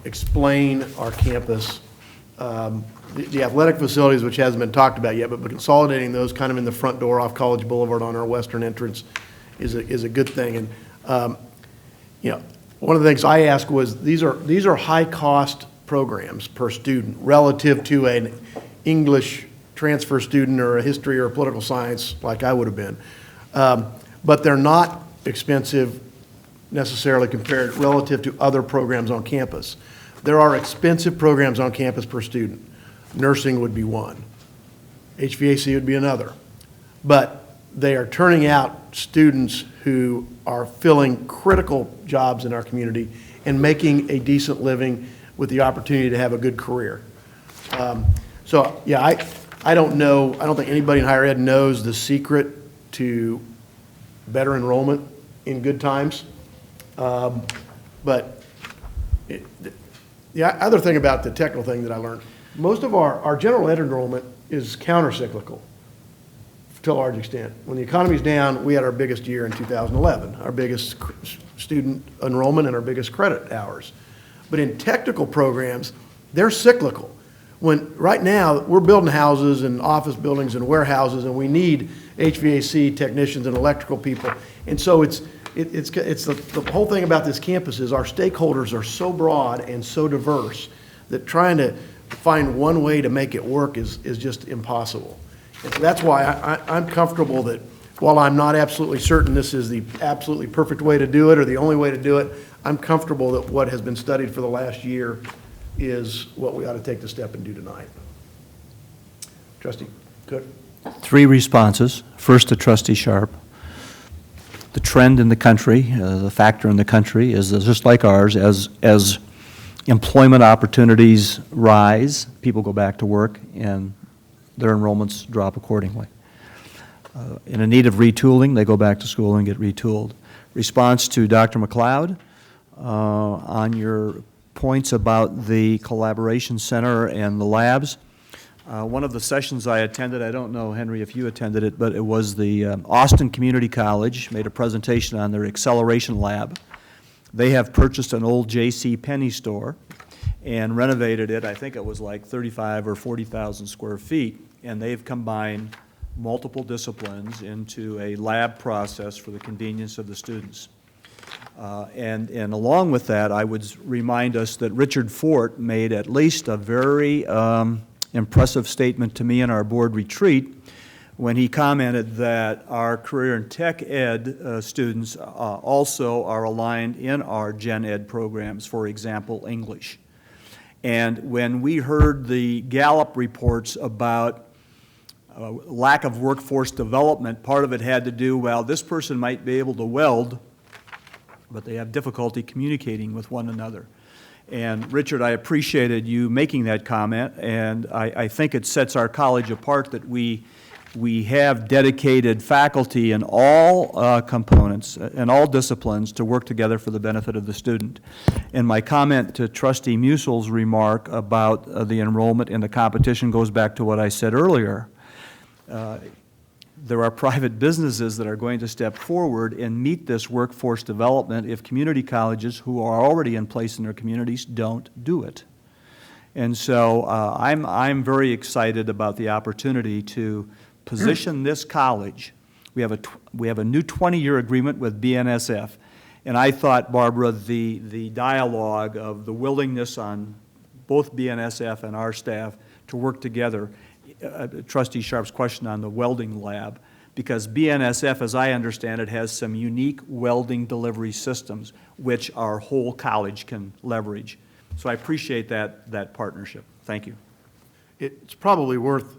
explain our campus. The athletic facilities, which hasn't been talked about yet, but consolidating those kind of in the front door off College Boulevard on our western entrance is a good thing. And you know, one of the things I asked was these are high cost programs per student relative to an English transfer student or a history or a political science like I would have been, but they're not expensive necessarily compared relative to other programs on campus. There are expensive programs on campus per student. Nursing would be one. HVAC would be another. But they are turning out students who are filling critical jobs in our community and making a decent living with the opportunity to have a good career. So, yeah, I don't know, I don't think anybody in higher ed knows the secret to better enrollment in good times. But the other thing about the technical thing that I learned, most of our general ed enrollment is counter-cyclical to a large extent. When the economy's down, we had our biggest year in 2011, our biggest student enrollment and our biggest credit hours. But in technical programs, they're cyclical. When right now we're building houses and office buildings and warehouses, and we need HVAC technicians and electrical people. And so it's the whole thing about this campus is our stakeholders are so broad and so diverse that trying to find one way to make it work is just impossible. And so that's why I'm comfortable that while I'm not absolutely certain this is the absolutely perfect way to do it or the only way to do it, I'm comfortable that what has been studied for the last year is what we ought to take the step and do tonight. Trustee Cook? 3 responses. First to Trustee Sharp. The trend in the country, the factor in the country is just like ours. As employment opportunities rise, people go back to work and their enrollments drop accordingly. In a need of retooling, they go back to school and get retooled. Response to Dr. McLeod on your points about the Collaboration Center and the labs. One of the sessions I attended, I don't know, Henry, if you attended it, but it was the Austin Community College made a presentation on their Acceleration Lab. They have purchased an old J.C. Penney store and renovated it. I think it was like 35 or 40,000 square feet, and they've combined multiple disciplines into a lab process for the convenience of the students. And along with that, I would remind us that Richard Fort made at least a very impressive statement to me in our board retreat when he commented that our career and tech ed students also are aligned in our gen ed programs, for example, English. And when we heard the Gallup reports about lack of workforce development, part of it had to do, well, this person might be able to weld, but they have difficulty communicating with one another. And Richard, I appreciated you making that comment, and I think it sets our college apart that we have dedicated faculty in all components and all disciplines to work together for the benefit of the student. And my comment to Trustee Musil's remark about the enrollment and the competition goes back to what I said earlier. There are private businesses that are going to step forward and meet this workforce development if community colleges who are already in place in their communities don't do it. And so I'm very excited about the opportunity to position this college. We have a new 20-year agreement with BNSF, and I thought, Barbara, the dialogue of the willingness on both BNSF and our staff to work together, Trustee Sharp's question on the welding lab, because BNSF, as I understand it, has some unique welding delivery systems, which our whole college can leverage. So I appreciate that partnership. Thank you. It's probably worth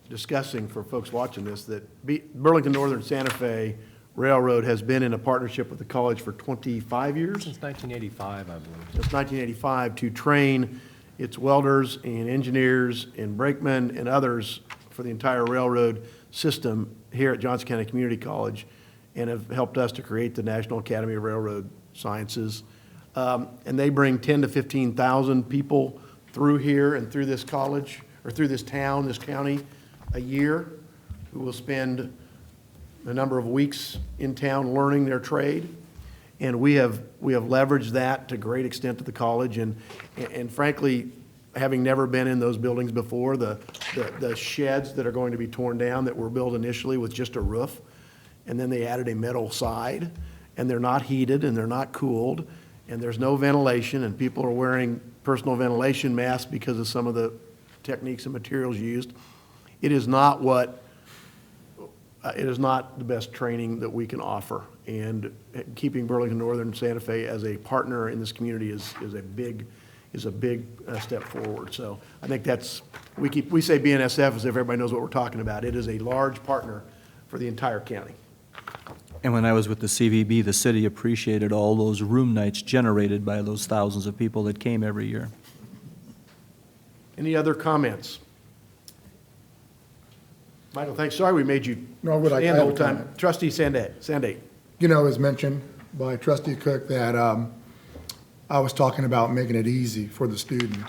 discussing for folks watching this that Burlington Northern Santa Fe Railroad has been in a partnership with the college for 25 years? Since 1985, I believe. Since 1985, to train its welders and engineers and brakemen and others for the entire railroad system here at Johnson County Community College, and have helped us to create the National Academy of Railroad Sciences. And they bring 10 to 15,000 people through here and through this college, or through this town, this county, a year, who will spend a number of weeks in town learning their trade. And we have leveraged that to great extent to the college, and frankly, having never been in those buildings before, the sheds that are going to be torn down that were built initially with just a roof, and then they added a metal side, and they're not heated and they're not cooled, and there's no ventilation, and people are wearing personal ventilation masks because of some of the techniques and materials used. It is not the best training that we can offer, and keeping Burlington Northern Santa Fe as a partner in this community is a big step forward. So I think we say BNSF as if everybody knows what we're talking about. It is a large partner for the entire county. And when I was with the CVB, the city appreciated all those room nights generated by those thousands of people that came every year. Any other comments? Michael, thanks. Sorry we made you No, but I stand the have whole a time. comment. Trustee Sandate. You know, as mentioned by Trustee Cook, that I was talking about making it easy for the student.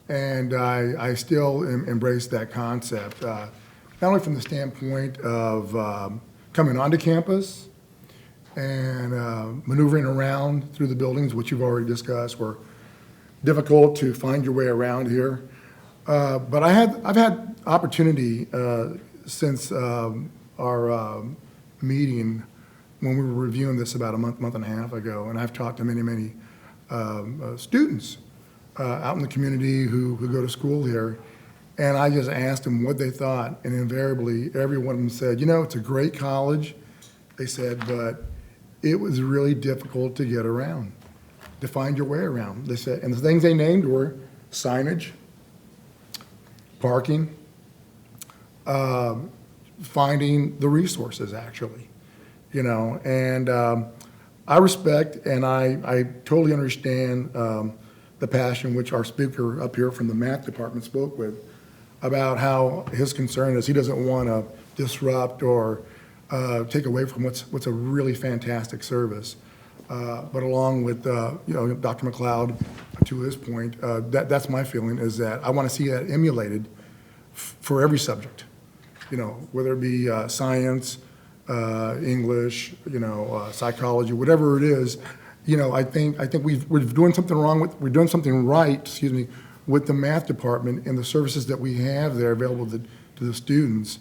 And I still embrace that concept, not only from the standpoint of coming onto campus and maneuvering around through the buildings, which you've already discussed, were difficult to find your way around here. But I've had opportunity since our meeting when we were reviewing this about a month and a half ago, and I've talked to many students out in the community who go to school here, and I just asked them what they thought, and invariably every one of them said, you know, it's a great college, they said, but it was really difficult to get around, to find your way around. They said, and the things they named were signage, parking, finding the resources, actually, you know. And I respect and I totally understand the passion which our speaker up here from the math department spoke with about how his concern is he doesn't want to disrupt or take away from what's a really fantastic service. But along with, you know, Dr. McLeod, to his point, that's my feeling, is that I want to see that emulated for every subject, you know, whether it be science, English, you know, psychology, whatever it is. You know, I think we're doing something right, excuse me, with the math department and the services that we have there available to the students.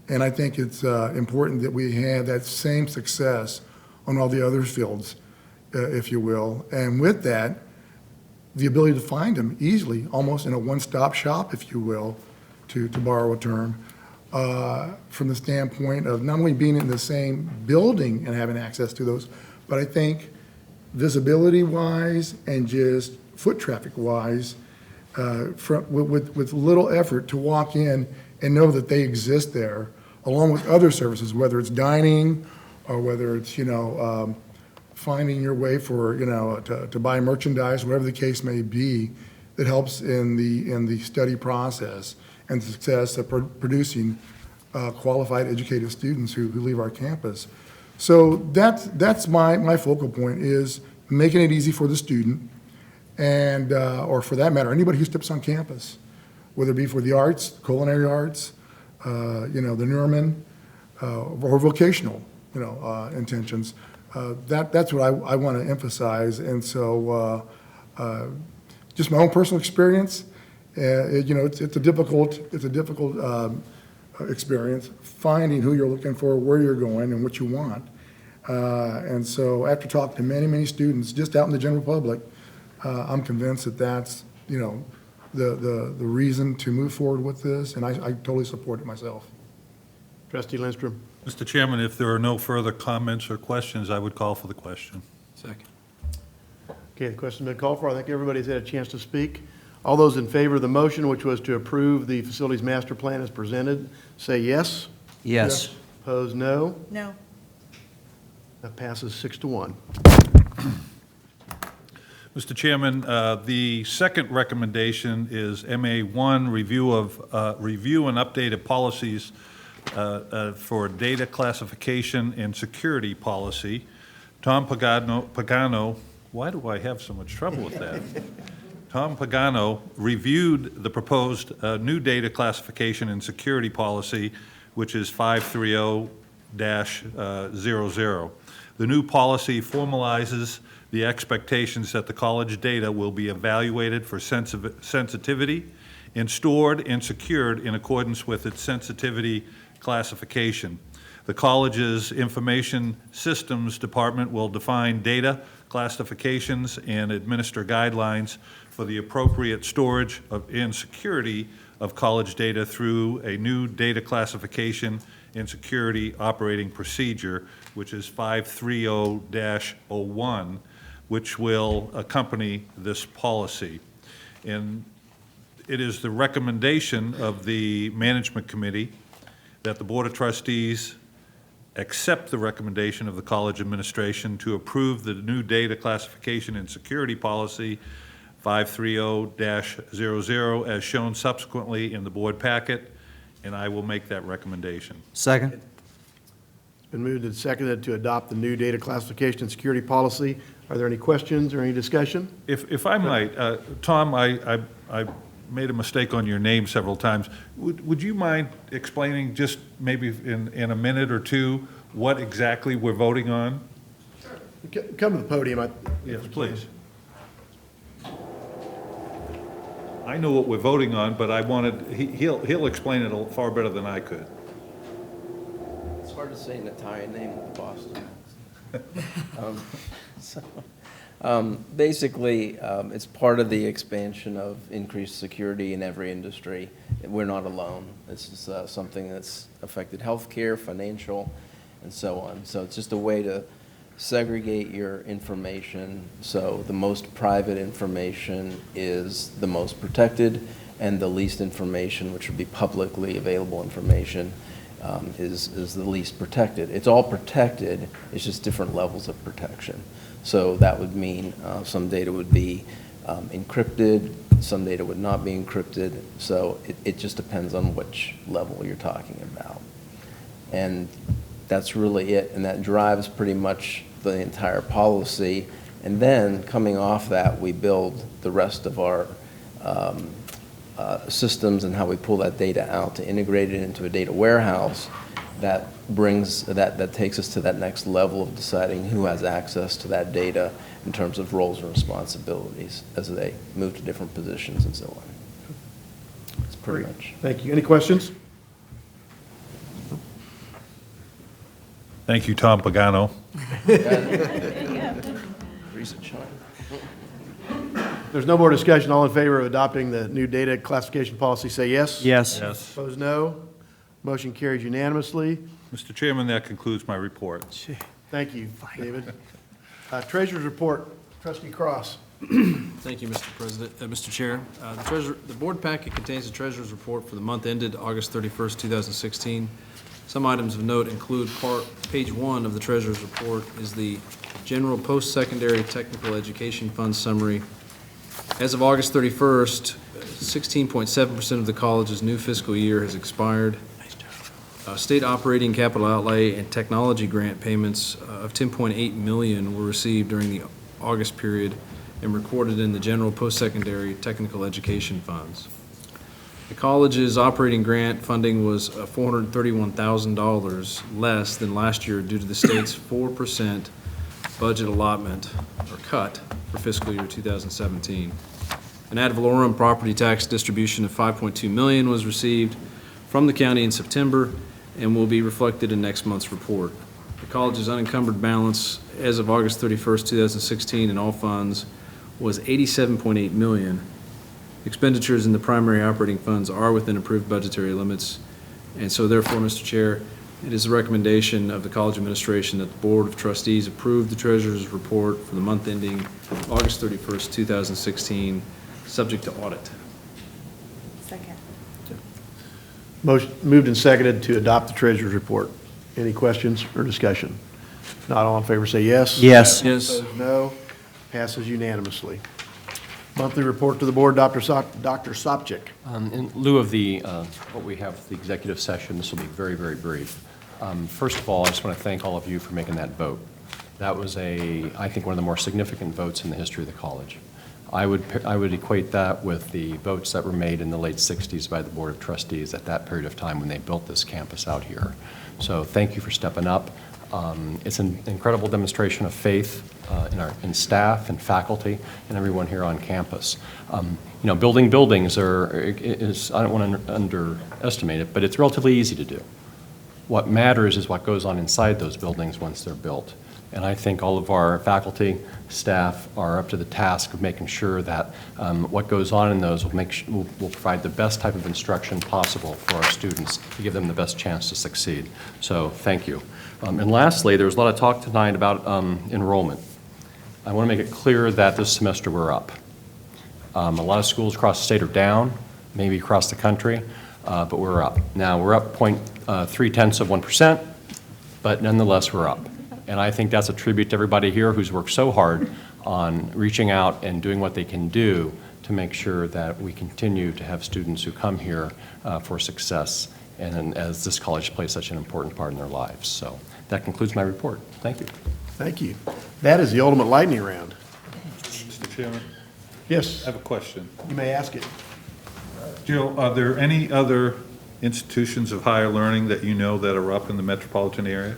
And I think it's important that we have that same success on all the other fields, if you will. And with that, the ability to find them easily, almost in a one-stop shop, if you will, to borrow a term, from the standpoint of not only being in the same building and having access to those, but I think visibility-wise and just foot traffic-wise, with little effort to walk in and know that they exist there, along with other services, whether it's dining or whether it's, you know, finding your way for, you know, to buy merchandise, whatever the case may be, that helps in the study process and the success of producing qualified, educated students who leave our campus. So that's my focal point, is making it easy for the student, and or for that matter, anybody who steps on campus, whether it be for the arts, culinary arts, you know, the Neuerman, or vocational, you know, intentions. That's what I want to emphasize. And so, just my own personal experience. You know, it's a difficult experience finding who you're looking for, where you're going, and what you want. And so, after talking to many students, just out in the general public, I'm convinced that that's, you know, the reason to move forward with this, and I totally support it myself. Trustee Lindstrom. Mr. Chairman, if there are no further comments or questions, I would call for the question. Second. Okay, the question's been called for. I think everybody's had a chance to speak. All those in favor of the motion, which was to approve the facilities master plan as presented, say yes. Yes. Opposed, no. No. That passes 6-1. Mr. Chairman, the second recommendation is MA1, review and updated policies for data classification and security policy. Tom Pagano, why do I have so much trouble with that? Tom Pagano reviewed the proposed new data classification and security policy, which is 530-00. The new policy formalizes the expectations that the college data will be evaluated for sensitivity and stored and secured in accordance with its sensitivity classification. The college's Information Systems Department will define data classifications and administer guidelines for the appropriate storage and security of college data through a new data classification and security operating procedure, which is 530-01, which will accompany this policy. And it is the recommendation of the Management Committee that the Board of Trustees accept the recommendation of the college administration to approve the new data classification and security policy 530-00 as shown subsequently in the board packet, and I will make that recommendation. Second. It's been moved and seconded to adopt the new data classification and security policy. Are there any questions or any discussion? If I might, Tom, I made a mistake on your name several times. Would you mind explaining just maybe in a minute or two what exactly we're voting on? Come to the podium. Yes, please. I know what we're voting on, but I wanted, he'll explain it far better than I could. It's hard to say an Italian name with Boston. Basically, it's part of the expansion of increased security in every industry. We're not alone. This is something that's affected healthcare, financial, and so on. So it's just a way to segregate your information so the most private information is the most protected, and the least information, which would be publicly available information, is the least protected. It's all protected, it's just different levels of protection. So that would mean some data would be encrypted, some data would not be encrypted, so it just depends on which level you're talking about. And that's really it, and that drives pretty much the entire policy. And then, coming off that, we build the rest of our systems and how we pull that data out to integrate it into a data warehouse that takes us to that next level of deciding who has access to that data in terms of roles and responsibilities as they move to different positions and so on. That's pretty much. Thank you. Any questions? Thank you, Tom Pagano. There's no more discussion. All in favor of adopting the new data classification policy, say yes. Yes. Yes. Opposed, no. Motion carries unanimously. Mr. Chairman, that concludes my report. Thank you, David. Treasurer's report, Trustee Cross. Thank you, Mr. President, Mr. Chair. The board packet contains the treasurer's report for the month ended August 31st, 2016. Some items of note include page 1 of the treasurer's report is the general post-secondary technical education fund summary. As of August 31st, 16.7% of the college's new fiscal year has expired. State operating capital outlay and technology grant payments of $10.8 million were received during the August period and recorded in the general post-secondary technical education funds. The college's operating grant funding was $431,000 less than last year due to the state's 4% budget allotment or cut for fiscal year 2017. An ad valorem property tax distribution of $5.2 million was received from the county in September and will be reflected in next month's report. The college's unencumbered balance as of August 31st, 2016 in all funds was $87.8 million. Expenditures in the primary operating funds are within approved budgetary limits. And so therefore, Mr. Chair, it is the recommendation of the college administration that the Board of Trustees approve the treasurer's report for the month ending August 31st, 2016, subject to audit. Second. Motion moved and seconded to adopt the treasurer's report. Any questions or discussion? Not all in favor, say yes. Yes. Yes. Opposed, no. Passes unanimously. Monthly report to the board, Dr. Sopcich. In lieu of the, what we have, the executive session, this will be very, very brief. First of all, I just want to thank all of you for making that vote. That was I think, one of the more significant votes in the history of the college. I would equate that with the votes that were made in the late 60s by the Board of Trustees at that period of time when they built this campus out here. So thank you for stepping up. It's an incredible demonstration of faith in staff and faculty and everyone here on campus. Building buildings is, I don't want to underestimate it, but it's relatively easy to do. What matters is what goes on inside those buildings once they're built. And I think all of our faculty, staff are up to the task of making sure that what goes on in those will provide the best type of instruction possible for our students to give them the best chance to succeed. So thank you. And lastly, there was a lot of talk tonight about enrollment. I want to make it clear that this semester we're up. A lot of schools across the state are down, maybe across the country, but we're up. Now, we're up 0.3%, but nonetheless, we're up. And I think that's a tribute to everybody here who's worked so hard on reaching out and doing what they can do to make sure that we continue to have students who come here for success, and as this college plays such an important part in their lives. So that concludes my report. Thank you. Thank you. That is the ultimate lightning round. Mr. Chairman? Yes. I have a question. You may ask it. Jill, are there any other institutions of higher learning that you know that are up in the metropolitan area?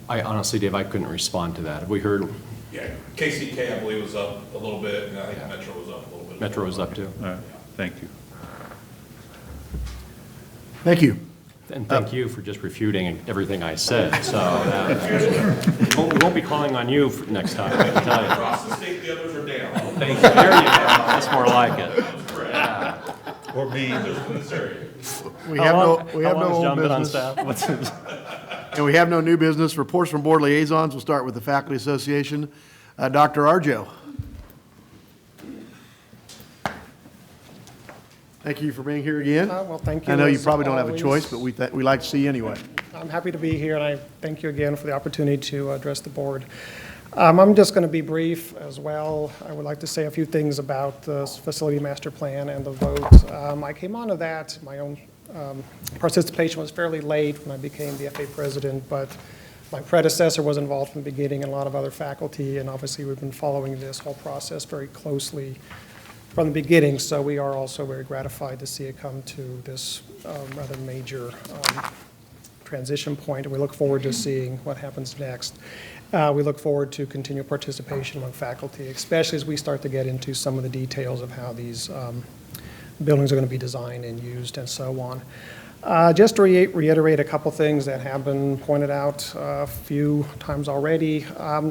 I honestly, Dave, I couldn't respond to that. Have we heard? Yeah, KCK, I believe, was up a little bit, and I think Metro was up a little bit. Metro was up too. All right, thank you. Thank you. And thank you for just refuting everything I said. So we won't be calling on you next time, I can tell you. Across the state, the others are down. Thank you. There you go. That's more like it. Or me. We have no old business. And we have no new business. Reports from board liaisons. We'll start with the Faculty Association. Dr. Arjo. Thank you for being here again. Well, thank you. I know you as probably don't have a always. choice, but we like to see you anyway. I'm happy to be here, and I thank you again for the opportunity to address the board. I'm just going to be brief as well. I would like to say a few things about the facility master plan and the vote. I came onto that. My own participation was fairly late when I became the FA president, but my predecessor was involved from the beginning, and a lot of other faculty, and obviously we've been following this whole process very closely from the beginning, so we are also very gratified to see it come to this rather major transition point, and we look forward to seeing what happens next. We look forward to continued participation among faculty, especially as we start to get into some of the details of how these buildings are going to be designed and used and so on. Just to reiterate a couple things that have been pointed out a few times already.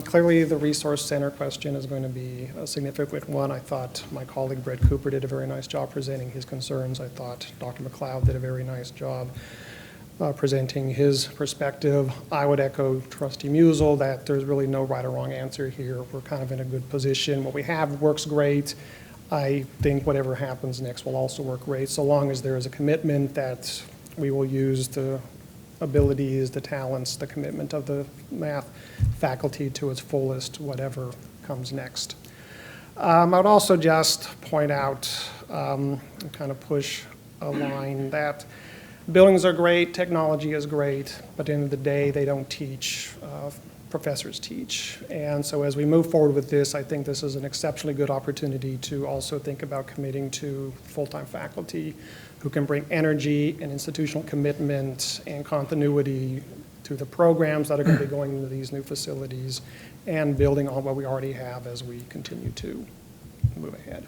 Clearly, the resource center question is going to be a significant one. I thought my colleague Brett Cooper did a very nice job presenting his concerns. I thought Dr. McLeod did a very nice job presenting his perspective. I would echo Trustee Musel that there's really no right or wrong answer here. We're kind of in a good position. What we have works great. I think whatever happens next will also work great, so long as there is a commitment that we will use the abilities, the talents, the commitment of the math faculty to its fullest, whatever comes next. I would also just point out, and kind of push a line that buildings are great, technology is great, but at the end of the day, they don't teach. Professors teach. And so as we move forward with this, I think this is an exceptionally good opportunity to also think about committing to full-time faculty who can bring energy and institutional commitment and continuity to the programs that are going to be going into these new facilities and building on what we already have as we continue to move ahead.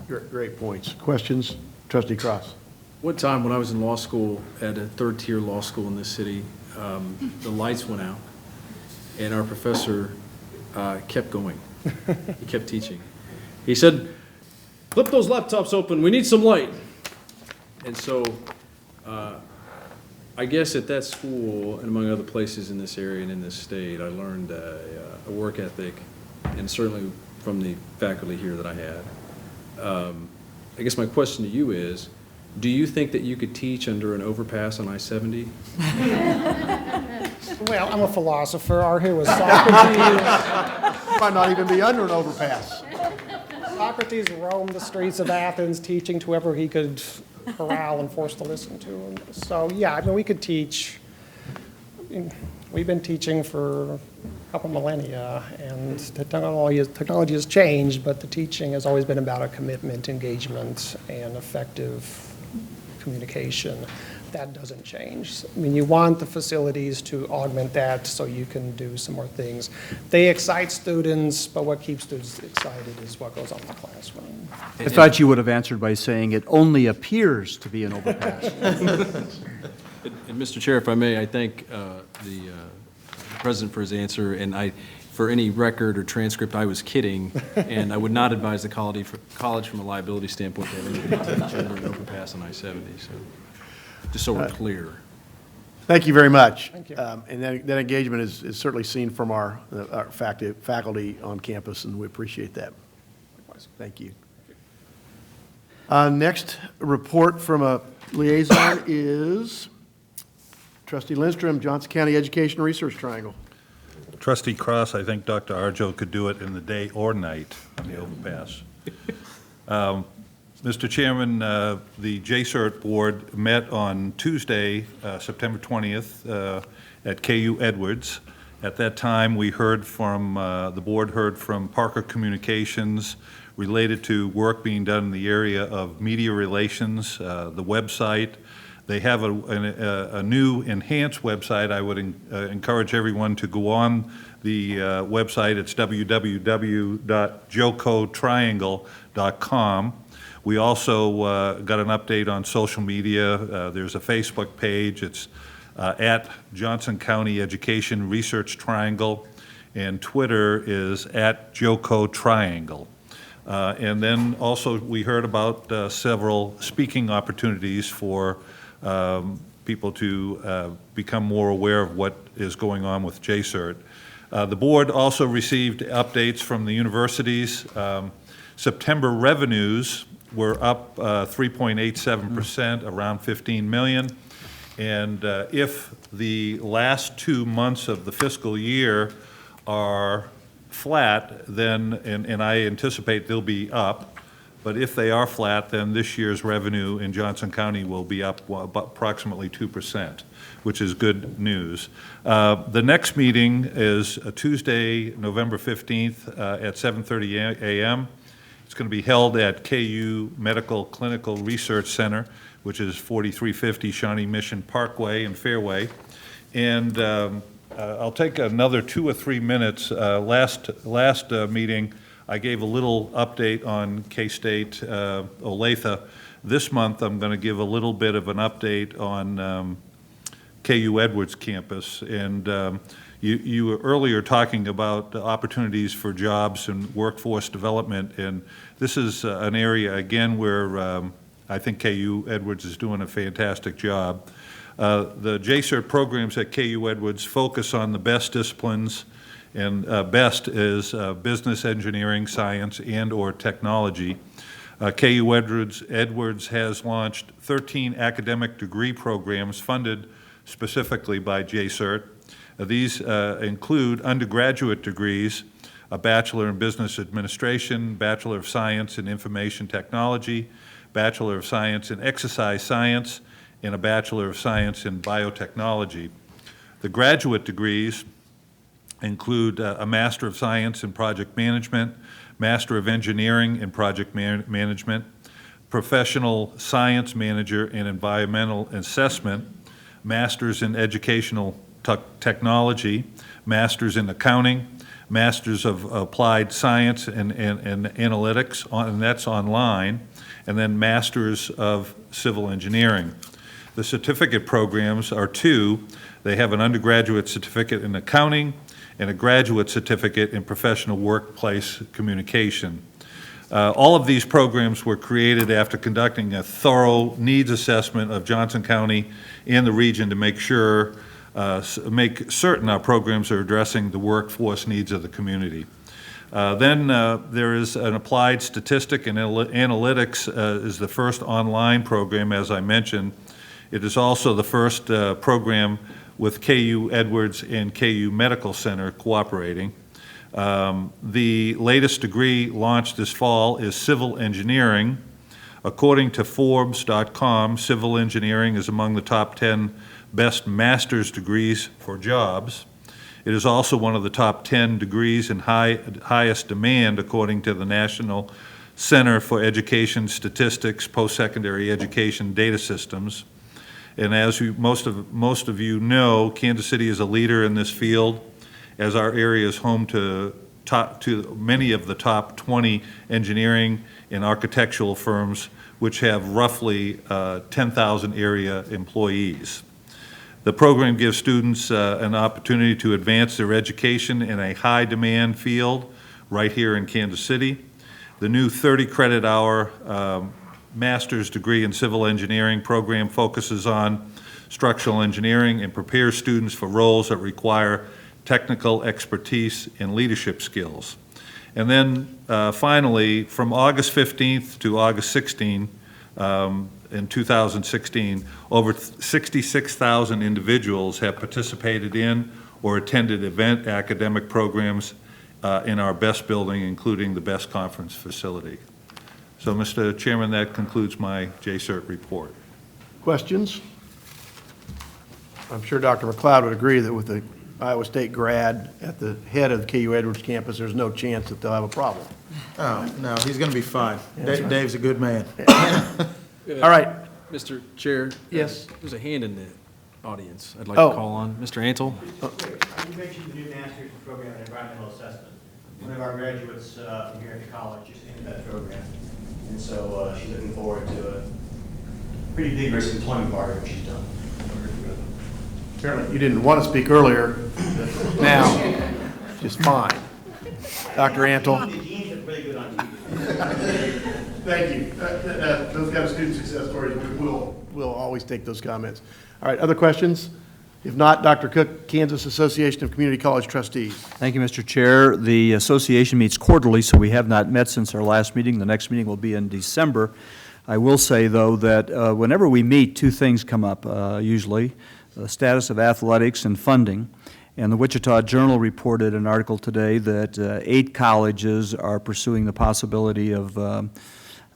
Great points. Questions? Trustee Cross. One time when I was in law school, at a third-tier law school in this city, the lights went out, and our professor kept going. He kept teaching. He said, "Flip those laptops open. We need some light." And so I guess at that school, and among other places in this area and in this state, I learned a work ethic, and certainly from the faculty here that I had. I guess my question to you is, do you think that you could teach under an overpass on I-70? Well, I'm a philosopher. Our hero was Socrates. Might not even be under an overpass. Socrates roamed the streets of Athens teaching to whoever he could corral and force to listen to him. So, yeah, I mean, we could teach. We've been teaching for a couple millennia, and technology has changed, but the teaching has always been about a commitment, engagement, and effective communication. That doesn't change. I mean, you want the facilities to augment that so you can do some more things. They excite students, but what keeps students excited is what goes on in the classroom. I thought you would have answered by saying it only appears to be an overpass. And Mr. Chair, if I may, I thank the President for his answer, and for any record or transcript, I was kidding, and I would not advise the college from a liability standpoint to have anybody teach under an overpass on I-70, so, just so we're clear. Thank you very much. Thank you. And that engagement is certainly seen from our faculty on campus, and we appreciate that. Thank you. Next report from a liaison is Trustee Lindstrom, Johnson County Education Research Triangle. Trustee Cross, I think Dr. Arjo could do it in the day or night on the overpass. Mr. Chairman, the JCERT Board met on Tuesday, September 20th, at KU Edwards. At that time, we heard from, the board heard from Parker Communications related to work being done in the area of media relations, the website. They have a new enhanced website. I would encourage everyone to go on the website. It's www.jocotriangle.com. We also got an update on social media. There's a Facebook page. It's at Johnson County Education Research Triangle, and Twitter is at JOCO Triangle. And then also we heard about several speaking opportunities for people to become more aware of what is going on with JCERT. The board also received updates from the universities. September revenues were up 3.87%, around $15 million. And if the last 2 months of the fiscal year are flat, then, and I anticipate they'll be up, but if they are flat, then this year's revenue in Johnson County will be up approximately 2%, which is good news. The next meeting is Tuesday, November 15th at 7:30 a.m. It's going to be held at KU Medical Clinical Research Center, which is 4350 Shawnee Mission Parkway in Fairway. And I'll take another 2 or 3 minutes. Last meeting, I gave a little update on K-State Olathe. This month, I'm going to give a little bit of an update on KU Edwards campus. And you were earlier talking about opportunities for jobs and workforce development, and this is an area, again, where I think KU Edwards is doing a fantastic job. The JCERT programs at KU Edwards focus on the best disciplines, and best is business, engineering, science, and/or technology. KU Edwards has launched 13 academic degree programs funded specifically by JCERT. These include undergraduate degrees, a Bachelor in Business Administration, Bachelor of Science in Information Technology, Bachelor of Science in Exercise Science, and a Bachelor of Science in Biotechnology. The graduate degrees include a Master of Science in Project Management, Master of Engineering in Project Management, Professional Science Manager in Environmental Assessment, Masters in Educational Technology, Masters in Accounting, Masters of Applied Science and Analytics, and that's online, and then Masters of Civil Engineering. The certificate programs are 2. They have an undergraduate certificate in accounting and a graduate certificate in professional workplace communication. All of these programs were created after conducting a thorough needs assessment of Johnson County and the region to make certain our programs are addressing the workforce needs of the community. Then there is an applied statistic and analytics is the first online program, as I mentioned. It is also the first program with KU Edwards and KU Medical Center cooperating. The latest degree launched this fall is civil engineering. According to Forbes.com, civil engineering is among the top 10 best master's degrees for jobs. It is also one of the top 10 degrees in highest demand, according to the National Center for Education Statistics, Post-Secondary Education Data Systems. And as most of you know, Kansas City is a leader in this field, as our area is home to many of the top 20 engineering and architectural firms, which have roughly 10,000 area employees. The program gives students an opportunity to advance their education in a high-demand field right here in Kansas City. The new 30-credit-hour master's degree in civil engineering program focuses on structural engineering and prepares students for roles that require technical expertise and leadership skills. And then finally, from August 15th to August 16th, in 2016, over 66,000 individuals have participated in or attended event academic programs in our BEST building, including the BEST conference facility. So, Mr. Chairman, that concludes my JCERT report. Questions? I'm sure Dr. McLeod would agree that with the Iowa State grad at the head of the KU Edwards campus, there's no chance that they'll have a problem. Oh, no, he's going to be fine. Dave's a good man. All right. Mr. Chair? Yes. There's a hand in the audience I'd like Oh. to call on. Mr. Antle? You mentioned the new master's program in environmental assessment. One of our graduates from here at the college is in that program. And so she's looking forward to a pretty vigorous employment part of what she's done. Apparently, you didn't want to speak earlier. Now, just fine. Dr. Antle? The genes are pretty good on TV. Thank you. Those kind of student success stories, we'll always take those comments. All right, other questions? If not, Dr. Cook, Kansas Association of Community College Trustees. Thank you, Mr. Chair. The association meets quarterly, so we have not met since our last meeting. The next meeting will be in December. I will say, though, that whenever we meet, two things come up usually, the status of athletics and funding. And the Wichita Journal reported an article today that 8 colleges are pursuing the possibility of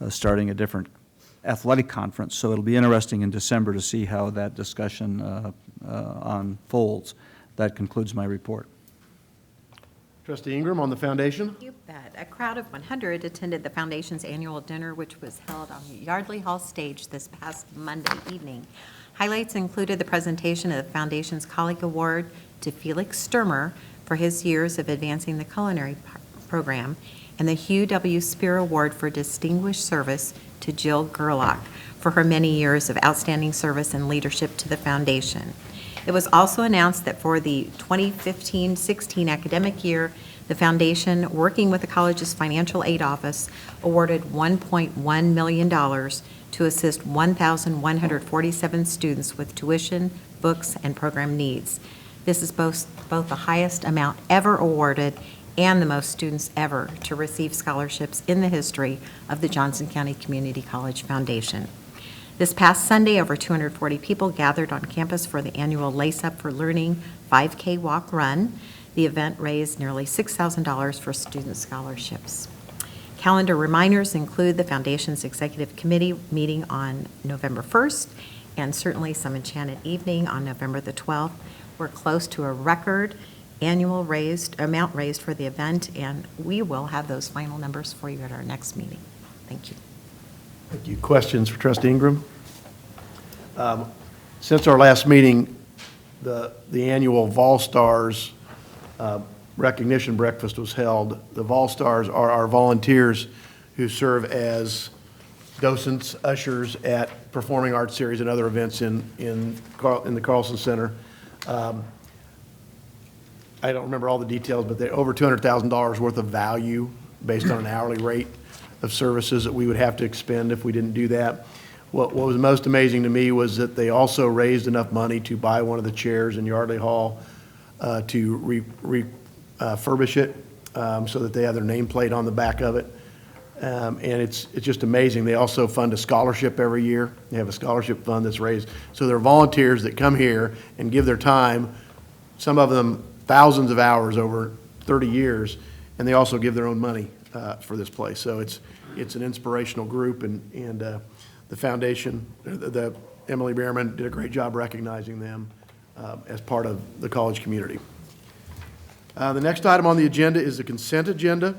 starting a different athletic conference. So it'll be interesting in December to see how that discussion unfolds. That concludes my report. Trustee Ingram on the foundation. You bet. A crowd of 100 attended the foundation's annual dinner, which was held on Yardley Hall stage this past Monday evening. Highlights included the presentation of the foundation's Colleague Award to Felix Sturmer for his years of advancing the culinary program, and the Hugh W. Spear Award for Distinguished Service to Jill Gerlach for her many years of outstanding service and leadership to the foundation. It was also announced that for the 2015-16 academic year, the foundation, working with the college's financial aid office, awarded $1.1 million to assist 1,147 students with tuition, books, and program needs. This is both the highest amount ever awarded and the most students ever to receive scholarships in the history of the Johnson County Community College Foundation. This past Sunday, over 240 people gathered on campus for the annual Lace Up for Learning 5K Walk Run. The event raised nearly $6,000 for student scholarships. Calendar reminders include the Foundation's Executive Committee meeting on November 1st, and certainly some enchanted evening on November the 12th. We're close to a record annual amount raised for the event, and we will have those final numbers for you at our next meeting. Thank you. Thank you. Questions for Trustee Ingram? Since our last meeting, the annual Vol Stars recognition breakfast was held. The Vol Stars are our volunteers who serve as docents, ushers at performing arts series and other events in the Carlson Center. I don't remember all the details, but they're over $200,000 worth of value based on an hourly rate. of services that we would have to expend if we didn't do that. What was most amazing to me was that they also raised enough money to buy one of the chairs in Yardley Hall to refurbish it so that they have their nameplate on the back of it. And it's just amazing. They also fund a scholarship every year. They have a scholarship fund that's raised. So there are volunteers that come here and give their time, some of them thousands of hours over 30 years, and they also give their own money for this place. So it's an inspirational group, and the foundation, the Emily Behrman did a great job recognizing them as part of the college community. The next item on the agenda is the consent agenda.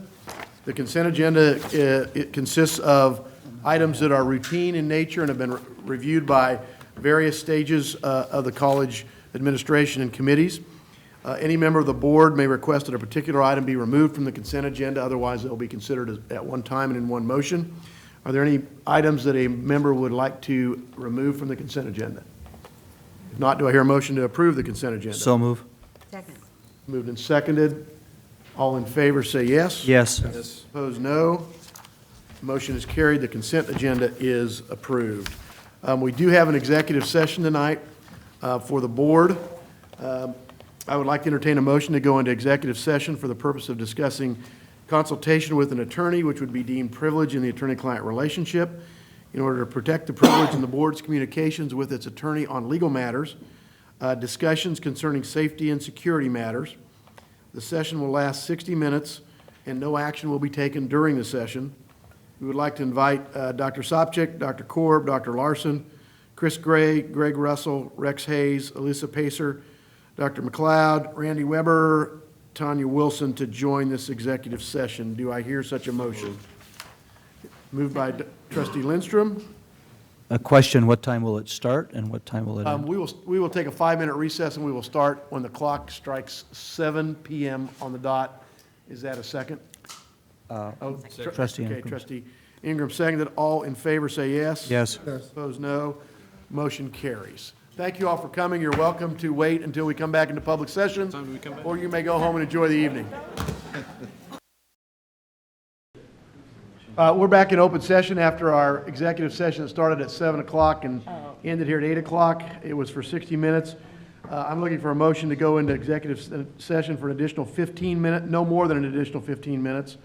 The consent agenda, it consists of items that are routine in nature and have been reviewed by various stages of the college administration and committees. Any member of the board may request that a particular item be removed from the consent agenda, otherwise it will be considered at one time and in one motion. Are there any items that a member would like to remove from the consent agenda? If not, do I hear a motion to approve the consent agenda? So move. Second. Moved and seconded. All in favor say yes. Yes. Opposed, no. Motion is carried. The consent agenda is approved. We do have an executive session tonight for the board. I would like to entertain a motion to go into executive session for the purpose of discussing consultation with an attorney, which would be deemed privilege in the attorney-client relationship, in order to protect the privilege in the board's communications with its attorney on legal matters, discussions concerning safety and security matters. The session will last 60 minutes, and no action will be taken during the session. We would like to invite Dr. Sopcich, Dr. Korb, Dr. Larson, Chris Gray, Greg Russell, Rex Hayes, Alyssa Pacer, Dr. McLeod, Randy Weber, Tanya Wilson to join this executive session. Do I hear such a motion? Moved by Trustee Lindstrom. A question, what time will it start and what time will it end? We will take a 5-minute recess, and we will start when the clock strikes 7 p.m. on the dot. Is that a second? Trustee Okay, Ingram. Trustee Ingram seconded. All in favor say yes. Yes. Opposed, no. Motion carries. Thank you all for coming. You're welcome to wait until we come back into public session, or you may go home and enjoy the evening. We're back in open session after our executive session that started at 7 o'clock and ended here at 8 o'clock. It was for 60 minutes. I'm looking for a motion to go into executive session for an additional 15 minutes, no more than an additional 15 minutes,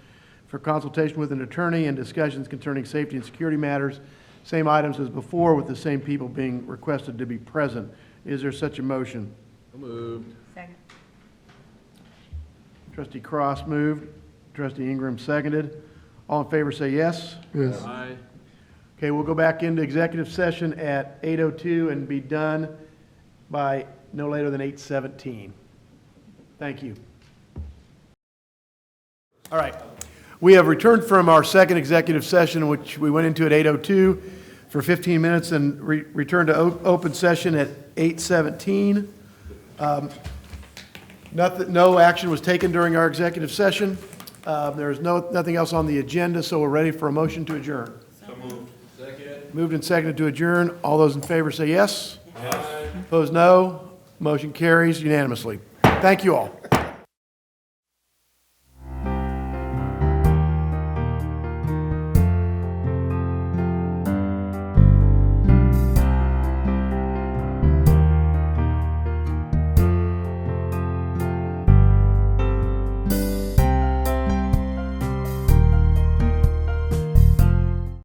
for consultation with an attorney and discussions concerning safety and security matters. Same items as before, with the same people being requested to be present. Is there such a motion? Moved. Second. Trustee Cross moved. Trustee Ingram seconded. All in favor say yes. Yes. Aye. Okay, we'll go back into executive session at 8:02 and be done by no later than 8:17. Thank you. All right. We have returned from our second executive session, which we went into at 8:02 for 15 minutes and returned to open session at 8:17. No action was taken during our executive session. There is nothing else on the agenda, so we're ready for a motion to adjourn. So moved. Second. Moved and seconded to adjourn. All those in favor say yes. Opposed, no. Motion carries unanimously. Thank you all.